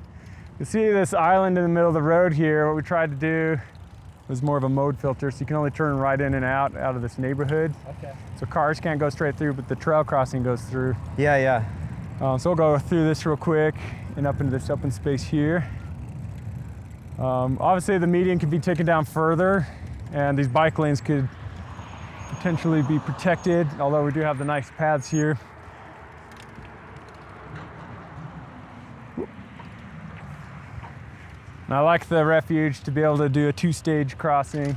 you see this island in the middle of the road here. What we tried to do was more of a mode filter, so you can only turn right in and out of this neighborhood. Okay. So cars can't go straight through, but the trail crossing goes through. Yeah. So we'll go through this real quick and up into this open space here. Obviously the median could be taken down further, and these bike lanes could potentially be protected, although we do have the nice paths here. And I like the refuge to be able to do a 2-stage crossing.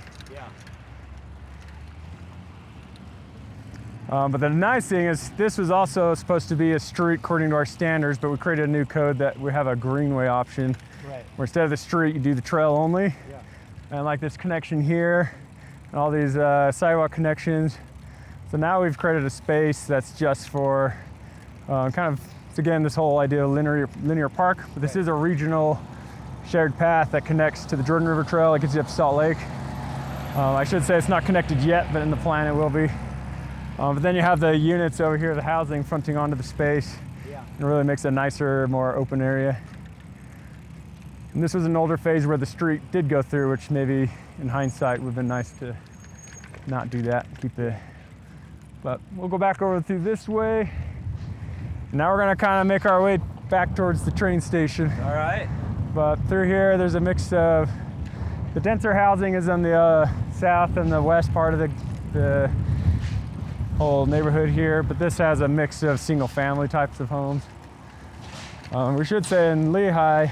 But the nice thing is this was also supposed to be a street according to our standards, but we created a new code that we have a greenway option. Right. Where instead of the street, you do the trail only. Yeah. And like this connection here, and all these sidewalk connections. So now we've created a space that's just for kind of, it's again, this whole idea of linear park, but this is a regional shared path that connects to the Jordan River Trail. It gets you up to Salt Lake. I should say it's not connected yet, but in the plan it will be. But then you have the units over here, the housing fronting onto the space. Yeah. It really makes a nicer, more open area. And this was an older phase where the street did go through, which maybe in hindsight would have been nice to not do that, but we'll go back over through this way. Now we're gonna kind of make our way back towards the train station. All right. But through here, there's a mix of, the denser housing is on the south and the west part of the whole neighborhood here, but this has a mix of single family types of homes. We should say in Lehi,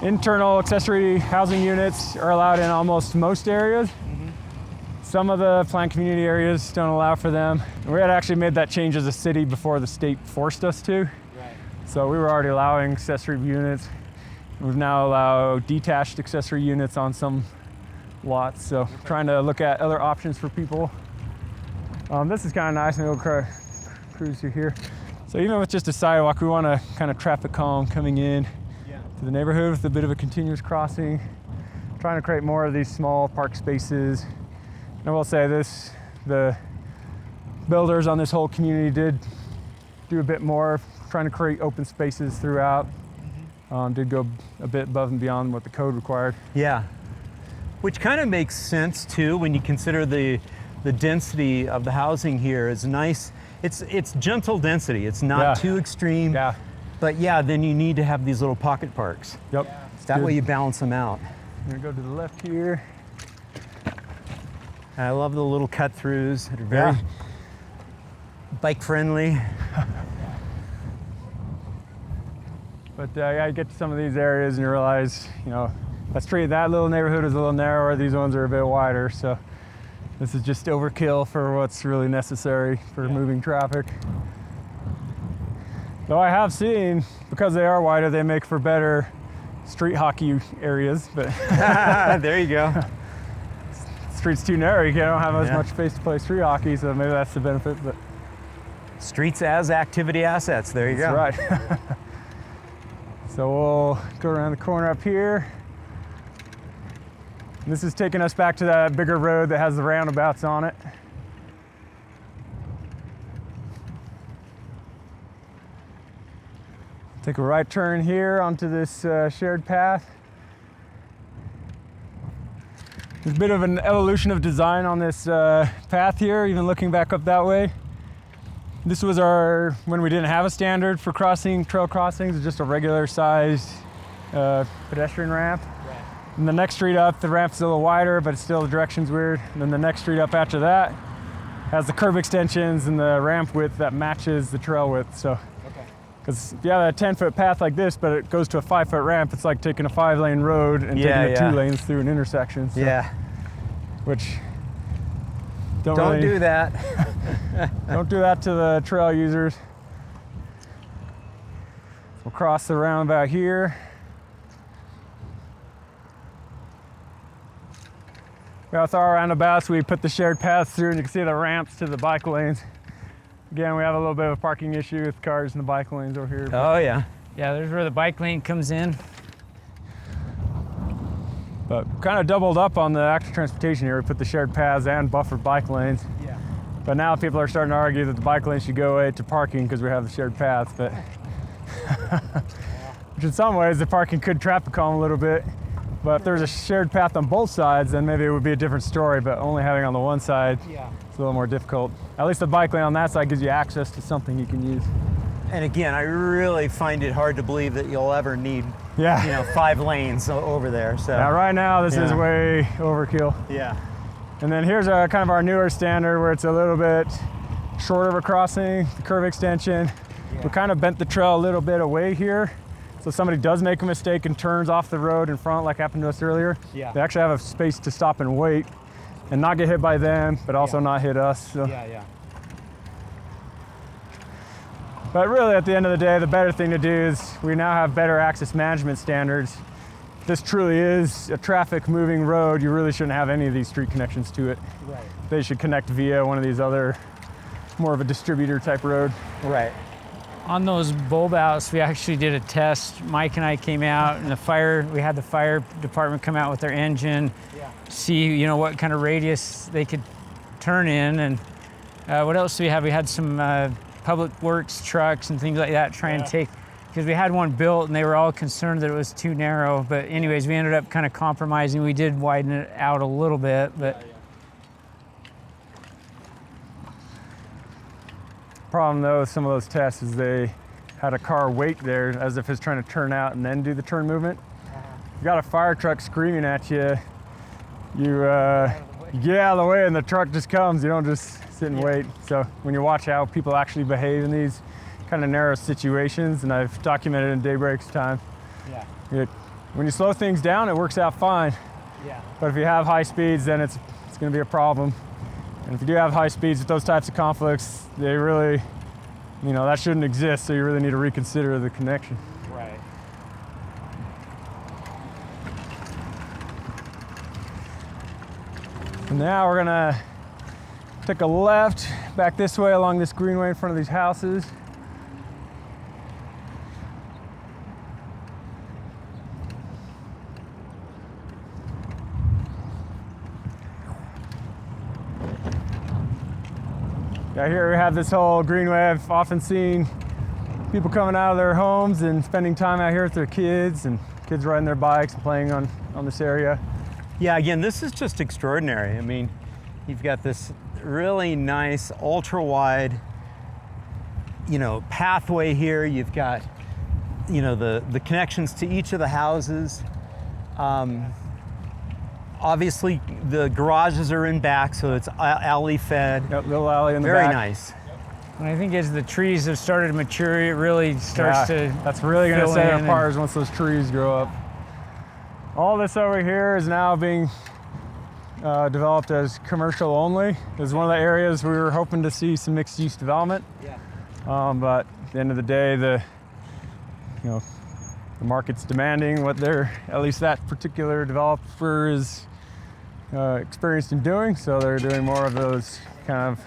internal accessory housing units are allowed in almost most areas. Mm-hmm. Some of the planned community areas don't allow for them. We had actually made that change as a city before the state forced us to. Right. So we were already allowing accessory units. We've now allowed detached accessory units on some lots. So trying to look at other options for people. This is kind of nice, and we'll cruise through here. So even with just a sidewalk, we want to kind of traffic calm coming in to the neighborhood with a bit of a continuous crossing. Trying to create more of these small park spaces. And I will say this, the builders on this whole community did do a bit more, trying to create open spaces throughout. Did go a bit above and beyond what the code required. Yeah, which kind of makes sense too when you consider the density of the housing here is nice. It's gentle density. It's not too extreme. Yeah. But yeah, then you need to have these little pocket parks. Yep. Yeah. That way you balance them out. I'm gonna go to the left here. I love the little cut throughs that are very bike friendly. But you get to some of these areas and you realize, that little neighborhood is a little narrower. These ones are a bit wider. So this is just overkill for what's really necessary for moving traffic. Though I have seen, because they are wider, they make for better street hockey areas. But there you go. Street's too narrow, you don't have as much space to play street hockey, so maybe that's the benefit. But streets as activity assets, there you go. That's right. So we'll go around the corner up here. And this is taking us back to that bigger road that has the roundabouts on it. Take a right turn here onto this shared path. There's a bit of an evolution of design on this path here, even looking back up that way. This was when we didn't have a standard for trail crossings, it's just a regular sized pedestrian ramp. Right. And the next street up, the ramp's a little wider, but still the direction's weird. And then the next street up after that has the curb extensions and the ramp width that matches the trail width. So, because if you have a 10-foot path like this, but it goes to a 5-foot ramp, it's like taking a 5-lane road and taking it 2 lanes through an intersection. So, which don't do that. Don't do that to the trail users. We'll cross the roundabout here. With our roundabouts, we put the shared paths through, and you can see the ramps to the bike lanes. Again, we have a little bit of a parking issue with cars in the bike lanes over here. Oh yeah. Yeah, there's where the bike lane comes in. But kind of doubled up on the active transportation here. We put the shared paths and buffered bike lanes. Yeah. But now people are starting to argue that the bike lanes should go away to parking because we have the shared paths. But which in some ways the parking could traffic calm a little bit. But if there's a shared path on both sides, then maybe it would be a different story. But only having on the one side, it's a little more difficult. At least the bike lane on that side gives you access to something you can use. And again, I really find it hard to believe that you'll ever need, 5 lanes over there. So right now, this is way overkill. Yeah. And then here's kind of our newer standard where it's a little bit shorter of a crossing, the curve extension. Yeah. We kind of bent the trail a little bit away here. So if somebody does make a mistake and turns off the road in front, like happened to us earlier, they actually have a space to stop and wait and not get hit by them, but also not hit us. So. But really, at the end of the day, the better thing to do is we now have better access management standards. If this truly is a traffic moving road, you really shouldn't have any of these street connections to it. Right. They should connect via one of these other, more of a distributor type road. Right. On those bulb outs, we actually did a test. Mike and I came out, and we had the fire department come out with their engine, see what kind of radius they could turn in, and what else do we have? We had some public works trucks and things like that try and take, because we had one built and they were all concerned that it was too narrow. But anyways, we ended up kind of compromising. We did widen it out a little bit, but. Problem though with some of those tests is they had a car wait there as if it's trying to turn out and then do the turn movement. You got a fire truck screaming at you, you get out of the way and the truck just comes. You don't just sit and wait. So when you watch how people actually behave in these kind of narrow situations, and I've documented in Daybreak's time, when you slow things down, it works out fine. But if you have high speeds, then it's going to be a problem. And if you do have high speeds with those types of conflicts, they really, that shouldn't exist. So you really need to reconsider the connection. Right. And now we're gonna take a left back this way along this greenway in front of these houses. Here we have this whole greenway. I've often seen people coming out of their homes and spending time out here with their kids, and kids riding their bikes and playing on this area. Yeah, again, this is just extraordinary. I mean, you've got this really nice, ultra-wide, pathway here. You've got, the connections to each of the houses. Obviously, the garages are in back, so it's alley fed. Yep, little alley in the back. Very nice. And I think as the trees have started to mature, it really starts to. That's really going to set it apart once those trees grow up. All this over here is now being developed as commercial only. It's one of the areas we were hoping to see some mixed-use development. But at the end of the day, the market's demanding what at least that particular developer is experienced in doing. So they're doing more of those kind of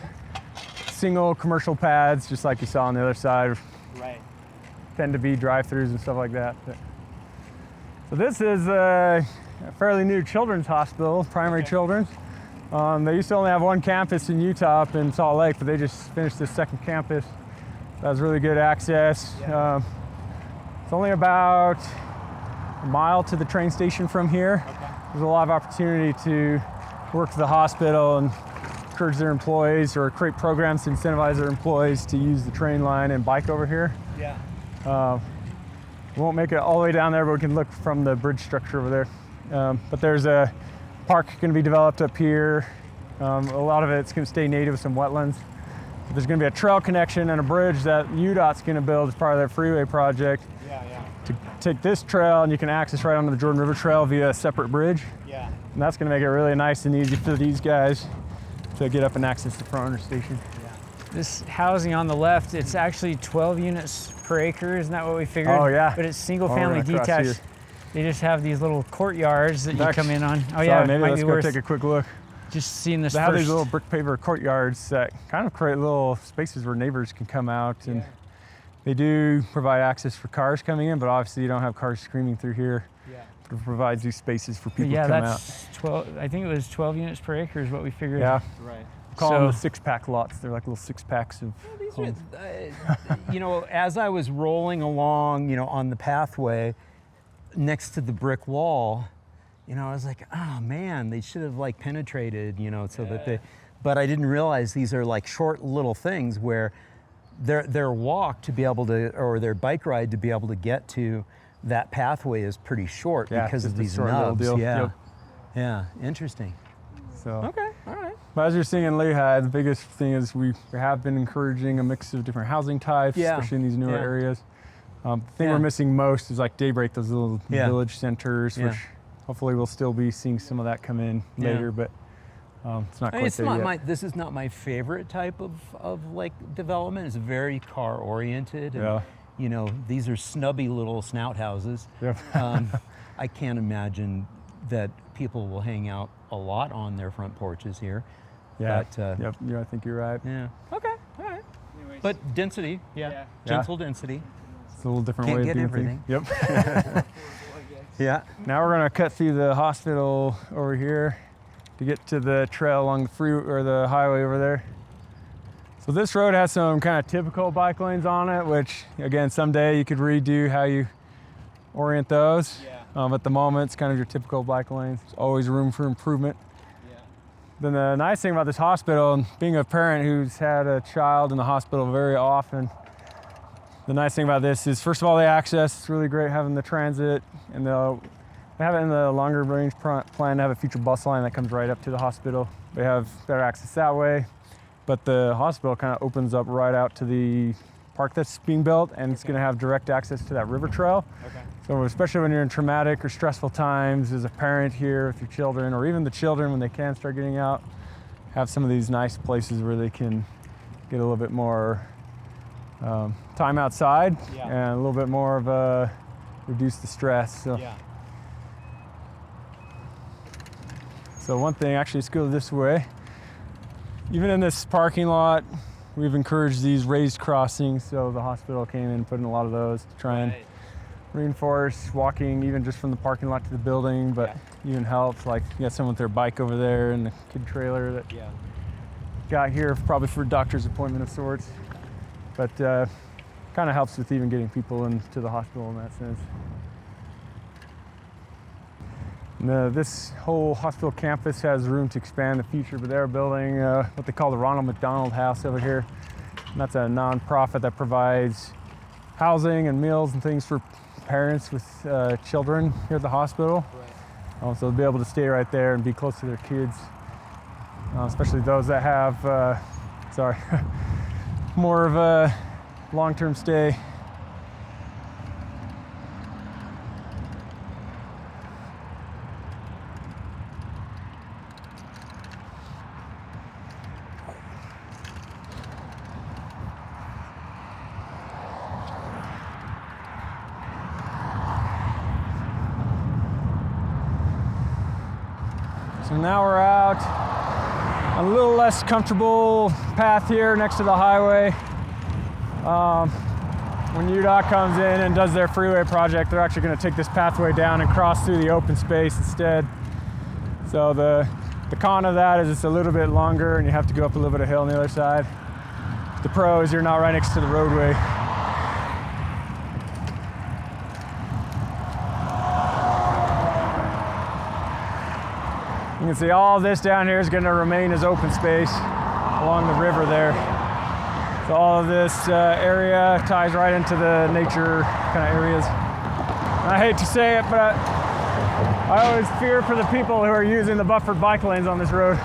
single commercial pads, just like you saw on the other side. Right. Tend to be drive-throughs and stuff like that. So this is a fairly new children's hospital, primary children's. They used to only have one campus in Utah up in Salt Lake, but they just finished this second campus. That was really good access. It's only about a mile to the train station from here. Okay. There's a lot of opportunity to work with the hospital and encourage their employees or create programs to incentivize their employees to use the train line and bike over here. Yeah. We won't make it all the way down there, but we can look from the bridge structure over there. But there's a park going to be developed up here. A lot of it's going to stay native with some wetlands. But there's going to be a trail connection and a bridge that UDOT's going to build as part of their freeway project. To take this trail, and you can access right onto the Jordan River Trail via a separate bridge. Yeah. And that's going to make it really nice and easy for these guys to get up and access the front runner station. Yeah. This housing on the left, it's actually 12 units per acre. Isn't that what we figured? Oh, yeah. But it's single family detached. They just have these little courtyards that you come in on. Oh, yeah. Maybe let's go take a quick look. Just seeing this. They have these little brick paver courtyards that kind of create little spaces where neighbors can come out, and they do provide access for cars coming in, but obviously you don't have cars screaming through here. Yeah. But it provides these spaces for people to come out. Yeah, that's 12. I think it was 12 units per acre is what we figured. Yeah. Right. Call them the 6-pack lots. They're like little 6-packs of homes. You know, as I was rolling along, you know, on the pathway next to the brick wall, you know, I was like, oh man, they should have like penetrated, you know, so that they, but I didn't realize these are like short little things where their walk to be able to, or their bike ride to be able to get to that pathway is pretty short because of these nubs. Yeah. Yep. Yeah, interesting. So. Okay, all right. But as you're seeing in Lehi, the biggest thing is we have been encouraging a mix of different housing types, especially in these newer areas. The thing we're missing most is like Daybreak, those little village centers, which hopefully we'll still be seeing some of that come in later, but it's not quite there yet. This is not my favorite type of like development. It's very car oriented. And, you know, these are snubby little snout houses. Yep. I can't imagine that people will hang out a lot on their front porches here. Yeah. But, I think you're right. Yeah. Okay. All right. Anyways. But density. Yeah. Gentle density. It's a little different way of doing things. Yep. Yeah. Now we're going to cut through the hospital over here to get to the trail along the or the highway over there. So this road has some kind of typical bike lanes on it, which again, someday you could redo how you orient those. Yeah. At the moment, it's kind of your typical bike lanes. There's always room for improvement. Yeah. Then the nice thing about this hospital, and being a parent who's had a child in the hospital very often, the nice thing about this is, first of all, the access. It's really great having the transit, and they have it in the longer range plan to have a future bus line that comes right up to the hospital. They have better access that way, but the hospital kind of opens up right out to the park that's being built, and it's going to have direct access to that river trail. Okay. So especially when you're in traumatic or stressful times as a parent here with your children, or even the children when they can start getting out, have some of these nice places where they can get a little bit more time outside and a little bit more of reduce the stress. So. Yeah. So one thing, actually, let's go this way. Even in this parking lot, we've encouraged these raised crossings. So the hospital came in and put in a lot of those to try and reinforce walking, even just from the parking lot to the building, but even helps. Like you got someone with their bike over there and a kid trailer that got here probably for a doctor's appointment of sorts. But kind of helps with even getting people into the hospital in that sense. And, this whole hospital campus has room to expand in the future, but they're building what they call the Ronald McDonald House over here. And that's a nonprofit that provides housing and meals and things for parents with children here at the hospital. Right. So they'll be able to stay right there and be close to their kids, especially those that have, more of a long-term stay. So now we're out on a little less comfortable path here next to the highway. When UDOT comes in and does their freeway project, they're actually going to take this pathway down and cross through the open space instead. So the con of that is it's a little bit longer and you have to go up a little bit of hill on the other side. The pro is you're not right next to the roadway. You can see all this down here is going to remain as open space along the river there. So all of this area ties right into the nature kind of areas. And I hate to say it, but I always fear for the people who are using the buffered bike lanes on this road.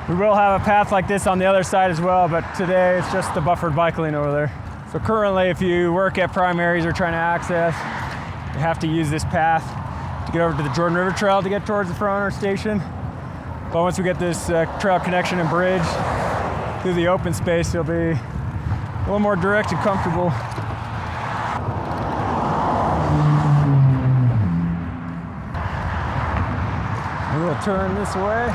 We will have a path like this on the other side as well, but today it's just the buffered bike lane over there. So currently, if you work at primaries or trying to access, you have to use this path to get over to the Jordan River Trail to get towards the front of our station. But once we get this trail connection and bridge through the open space, it'll be a little more direct and comfortable. We'll turn this way.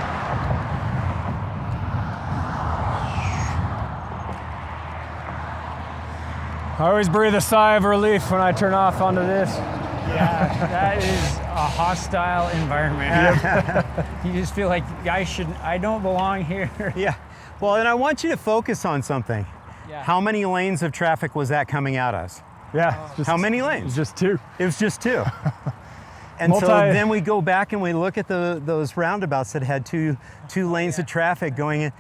I always breathe a sigh of relief when I turn off onto this. Yeah, that is a hostile environment. You just feel like I don't belong here. Yeah. Well, and I want you to focus on something. Yeah. How many lanes of traffic was that coming at us? Yeah. How many lanes? It was just two. It was just two. And so then we go back and we look at those roundabouts that had two lanes of traffic going in.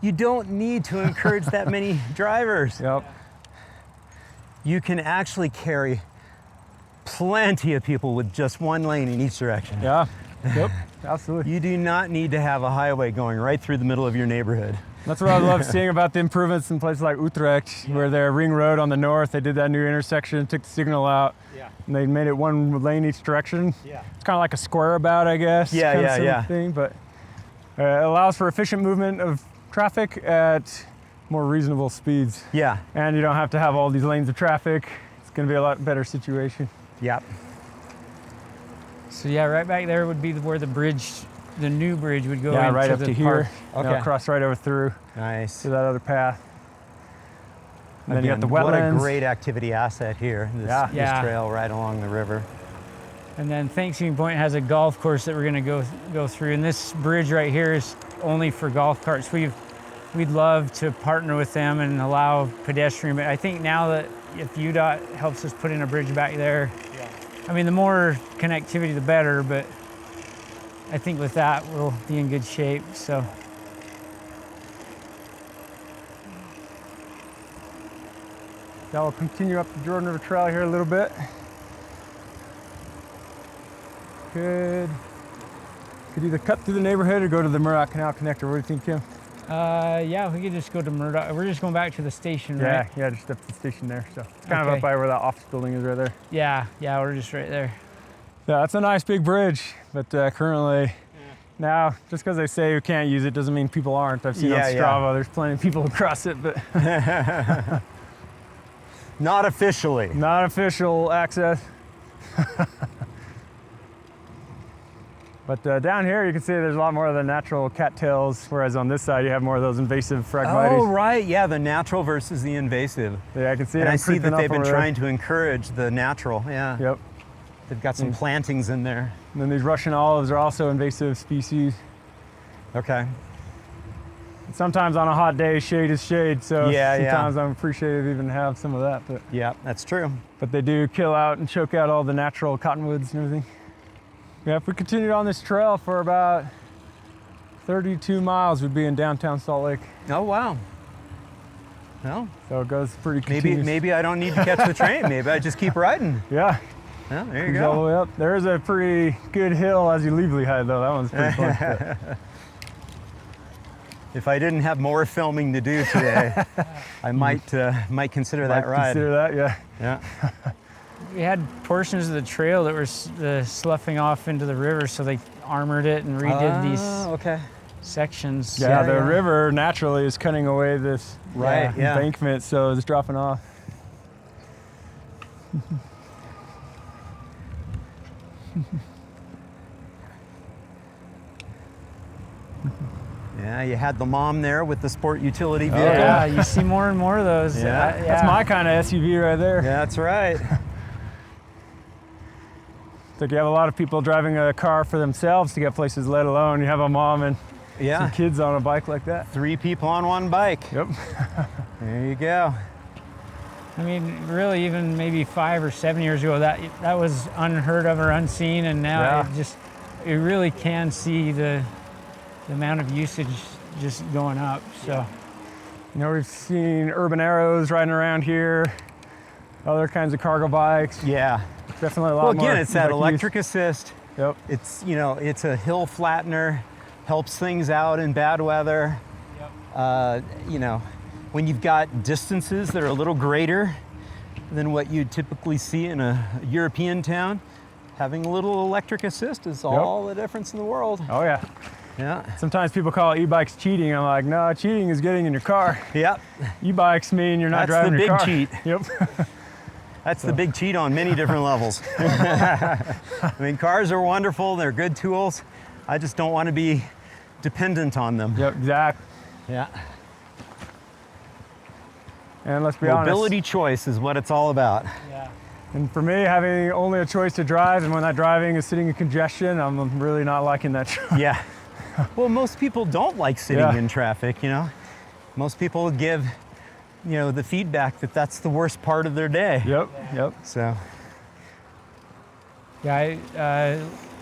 You don't need to encourage that many drivers. Yep. You can actually carry plenty of people with just one lane in each direction. Yeah. Yep. Absolutely. You do not need to have a highway going right through the middle of your neighborhood. That's what I love seeing about the improvements in places like Utrecht, where their ring road on the north, they did that new intersection, took the signal out, and they made it one lane each direction. Yeah. It's kind of like a square about, I guess. Yeah. Thing, but it allows for efficient movement of traffic at more reasonable speeds. Yeah. And you don't have to have all these lanes of traffic. It's going to be a lot better situation. Yep. So yeah, right back there would be where the new bridge would go. Yeah, into right up the to park. here. Okay. Cross right over through Nice. to that other path. And then you got the What wetlands. a great activity asset here. This trail right along the river. And then Thanksgiving Point has a golf course that we're going to go through. And this bridge right here is only for golf carts. We'd love to partner with them and allow pedestrian, but I think now that if UDOT helps us put in a bridge back there, I mean, the more connectivity, the better, but I think with that, we'll be in good shape, so. Now we'll continue up the Jordan River Trail here a little bit. Could either cut through the neighborhood or go to the Murdoch Canal connector. What do you think, Kim? Yeah, we could just go to Murdoch. We're just going back to the station, right? Yeah, just up to the station there. So it's kind of up by where that office building is right there. Yeah, we're just right there. Yeah, that's a nice big bridge, but currently, now, just because they say you can't use it doesn't mean people aren't. I've seen on Strava, there's plenty of people across it, but Not officially. Not official access. But down here, you can see there's a lot more of the natural cattails, whereas on this side, you have more of those invasive Phragmites. Oh, right. Yeah, the natural versus the invasive. Yeah, I can see it. And I see that they've been trying to encourage the natural. Yeah. Yep. They've got some plantings in there. And then these Russian olives are also invasive species. Okay. And sometimes on a hot day, shade is shade, so sometimes I'm appreciative to even have some of that. But yeah, that's true. But they do kill out and choke out all the natural cottonwoods and everything. Yeah, if we continued on this trail for about 32 miles, we'd be in downtown Salt Lake. Oh, wow. Well, so it goes pretty continuous. Maybe I don't need to catch the train. Maybe I just keep riding. Yeah. Well, there you go. All the way up. There is a pretty good hill as you leave Lehi, though. That one's pretty fun. If I didn't have more filming to do today, I might consider that ride. Consider that, yeah. Yeah. We had portions of the trail that were sloughing off into the river, so they armored it and redid these sections. Yeah, the river naturally is cutting away this embankment, so it's dropping off. Yeah, you had the mom there with the sport utility vehicle. Yeah, you see more and more of those. Yeah. That's my kind of SUV right there. Yeah, that's right. It's like you have a lot of people driving a car for themselves to get places, let alone you have a mom and some kids on a bike like that. 3 people on one bike. Yep. There you go. I mean, really, even maybe 5 or 7 years ago, that was unheard of or unseen, and now it just you really can see the amount of usage just going up. So, you know, we've seen urban arrows riding around here, other kinds of cargo bikes. Yeah. Definitely a lot more. Well, again, it's that use. electric assist. Yep. It's, you know, it's a hill flattener, helps things out in bad weather. yep. You know, when you've got distances that are a little greater than what you typically see in a European town, having a little electric assist is all the difference in the world. Oh yeah. Yeah. Sometimes people call e-bikes cheating. I'm like, no, cheating is getting in your car. Yep. E-bikes mean you're not driving your car. That's the big cheat. Yep. That's the big cheat on many different levels. I mean, cars are wonderful. They're good tools. I just don't want to be dependent on them. Yep, exactly. Yeah. And let's be honest. Mobility choice is what it's all about. Yeah. And for me, having only a choice to drive, and when that driving is sitting in congestion, I'm really not liking that choice. Yeah. Well, most people don't like sitting in traffic, you know. Most people give, you know, the feedback that that's the worst part of their day. Yep, yep. So. Yeah,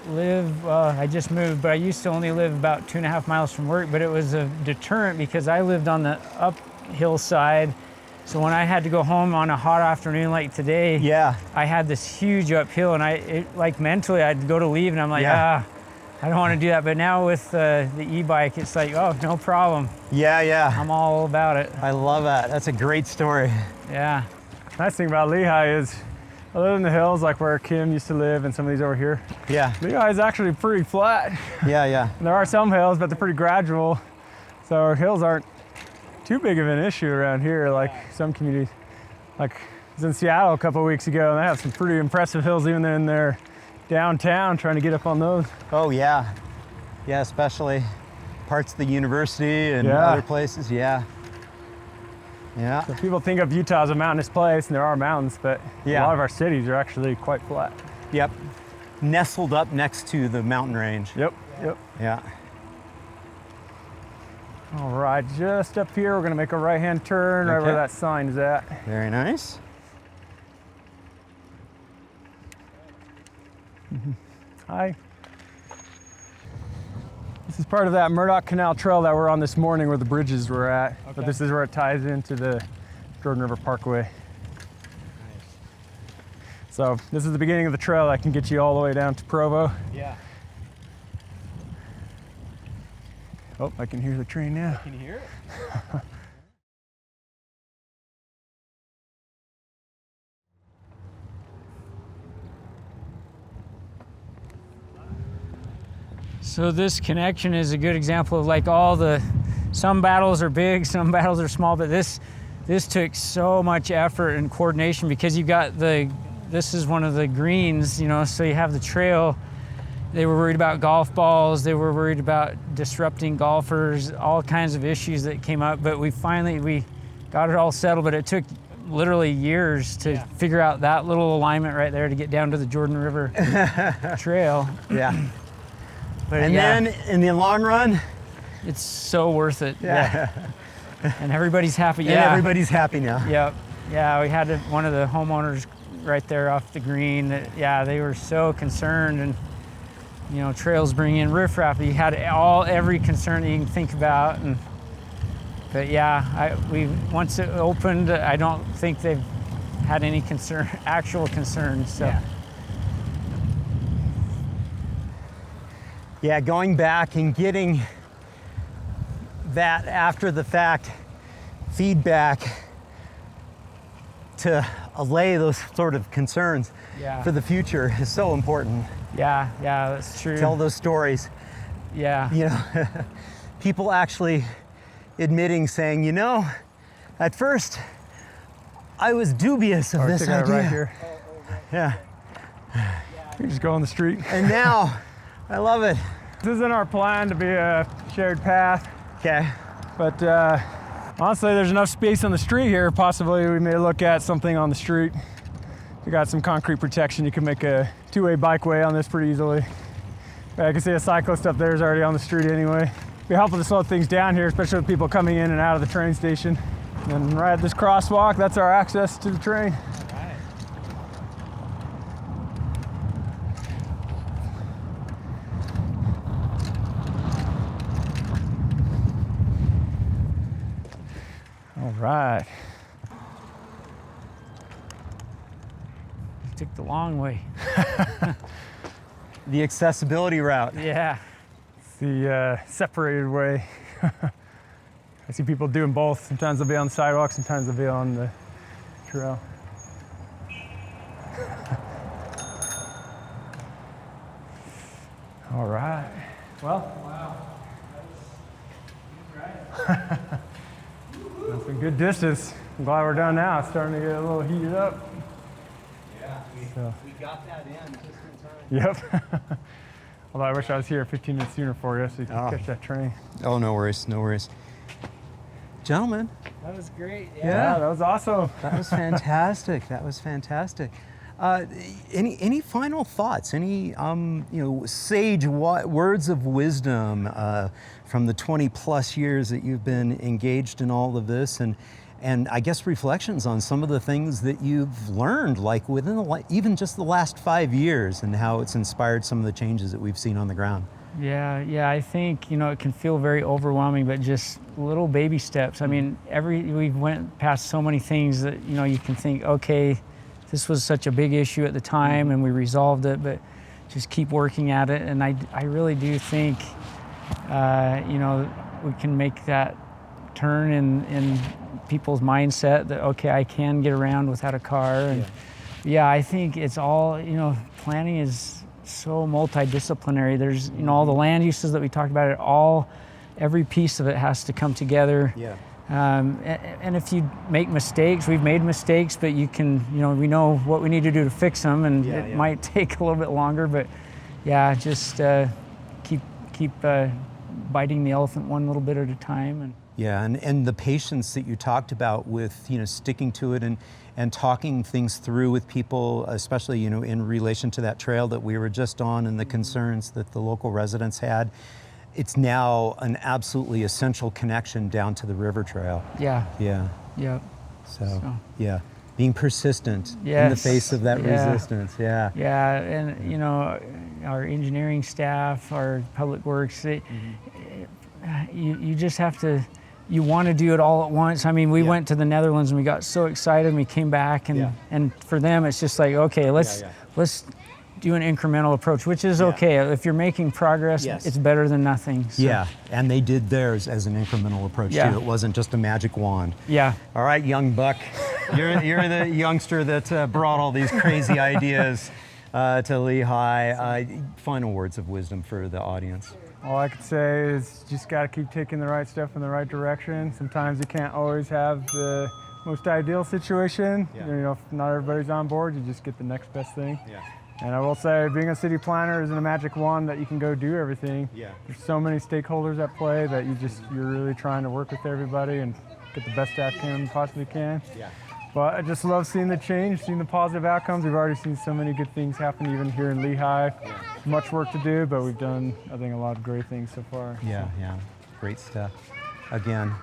I just moved, but I used to only live about 2.5 miles from work, but it was a deterrent because I lived on the uphill side. So when I had to go home on a hot afternoon like today, I had this huge uphill, and like mentally I'd go to leave and I'm like, I don't want to do that. But now with the e-bike, it's like, oh, no problem. Yeah. I'm all about it. I love that. That's a great story. Yeah. Nice thing about Lehi is, I live in the hills, like where Kim used to live and some of these over here. Yeah. Lehi is actually pretty flat. Yeah. And there are some hills, but they're pretty gradual. So our hills aren't too big of an issue around here, like some communities. Like I was in Seattle a couple of weeks ago, and they have some pretty impressive hills even in their downtown, trying to get up on those. Oh yeah, especially parts of the university and other places. Yeah. So people think of Utah as a mountainous place, and there are mountains, but a lot of our cities are actually quite flat. Yep. Nestled up next to the mountain range. Yep. Yeah. All right, just up here, we're gonna make a right-hand turn right where that sign is at. Very nice. Hi. This is part of that Murdoch Canal Trail that we're on this morning where the bridges were at. But this is where it ties into the Jordan River Parkway. Nice. So this is the beginning of the trail that can get you all the way down to Provo. Yeah. Oh, I can hear the train now. Can you hear it? So this connection is a good example of like some battles are big, some battles are small, but this took so much effort and coordination because you got this is one of the greens, you know, so you have the trail. They were worried about golf balls. They were worried about disrupting golfers, all kinds of issues that came up. But we got it all settled, but it took literally years to figure out that little alignment right there to get down to the Jordan River Trail. Yeah. But and then in the long run, it's so worth it. Yeah. And everybody's happy. And everybody's happy now. Yep. Yeah, we had one of the homeowners right there off the green. They were so concerned, and you know, trails bring in riffraff. You had every concern that you can think about, but once it opened, I don't think they've had any actual concerns. So. Yeah, going back and getting that after the fact feedback to allay those sort of concerns for the future is so important. Yeah, that's true. Tell those stories. Yeah. You know, people actually admitting, saying, you know, at first I was dubious of this idea. Right here. Yeah. You just go on the street. And now, I love it. This isn't our plan to be a shared path. Okay. But honestly, there's enough space on the street here. Possibly we may look at something on the street. We got some concrete protection. You can make a two-way bikeway on this pretty easily. I can see a cyclist up there is already on the street anyway. It'd be helpful to slow things down here, especially with people coming in and out of the train station. And right at this crosswalk, that's our access to the train. All right. Took the long way. The accessibility route. Yeah. It's the separated way. I see people doing both. Sometimes they'll be on the sidewalk, sometimes they'll be on the trail. All right. Well, wow. That's a good distance. I'm glad we're done now. It's starting to get a little heated up. Yeah, we got that in just in time. Yep. Although I wish I was here 15 minutes sooner for you so you could catch that train. Oh, no worries, no worries. Gentlemen. That was great. Yeah, that was awesome. That was fantastic. That was fantastic. Any final thoughts? Any sage words of wisdom from the 20+ years that you've been engaged in all of this, and I guess reflections on some of the things that you've learned, like within even just the last 5 years, and how it's inspired some of the changes that we've seen on the ground. Yeah, I think, it can feel very overwhelming, but just little baby steps. I mean, we went past so many things that, you can think, okay, this was such a big issue at the time and we resolved it, but just keep working at it. And I really do think, we can make that turn in people's mindset that, okay, I can get around without a car. And yeah, I think it's all, planning is so multidisciplinary. There's, all the land uses that we talked about, every piece of it has to come together. Yeah. And if you make mistakes, we've made mistakes, but you can, we know what we need to do to fix them, and it might take a little bit longer, but just keep biting the elephant one little bit at a time. And the patience that you talked about with, sticking to it and talking things through with people, especially, in relation to that trail that we were just on and the concerns that the local residents had. It's now an absolutely essential connection down to the river trail. Yeah. Yeah. So. Yeah. Being persistent in the face of that resistance. Yeah. Yeah, and our engineering staff, our public works, you just have to, you want to do it all at once. I mean, we went to the Netherlands and we got so excited and we came back and for them it's just like, okay, let's do an incremental approach, which is okay. If you're making progress, it's better than nothing. So. Yeah, and they did theirs as an incremental approach too. It wasn't just a magic wand. Yeah. All right, young buck, you're the youngster that brought all these crazy ideas to Lehi. Final words of wisdom for the audience. All I could say is just got to keep taking the right step in the right direction. Sometimes you can't always have the most ideal situation. If not everybody's on board, you just get the next best thing. And I will say, being a city planner isn't a magic wand that you can go do everything. There's so many stakeholders at play that you're really trying to work with everybody and get the best outcome you possibly can. But I just love seeing the change, seeing the positive outcomes. We've already seen so many good things happen even here in Lehi. Much work to do, but we've done, I think, a lot of great things so far. Yeah, Great stuff. Again,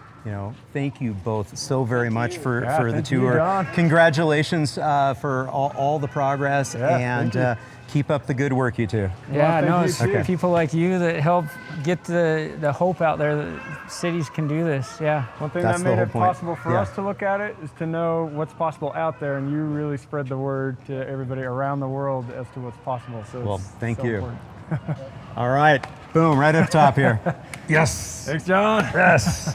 thank you both so very much for the tour. Congratulations for all the progress, and keep up the good work, you two. Yeah, it's people like you that help get the hope out there that cities can do this. Yeah. One thing that made it possible for us to look at it is to know what's possible out there, and you really spread the word to everybody around the world as to what's possible. So thank you. All right, boom, right up top here. Yes. Thanks, John. Yes.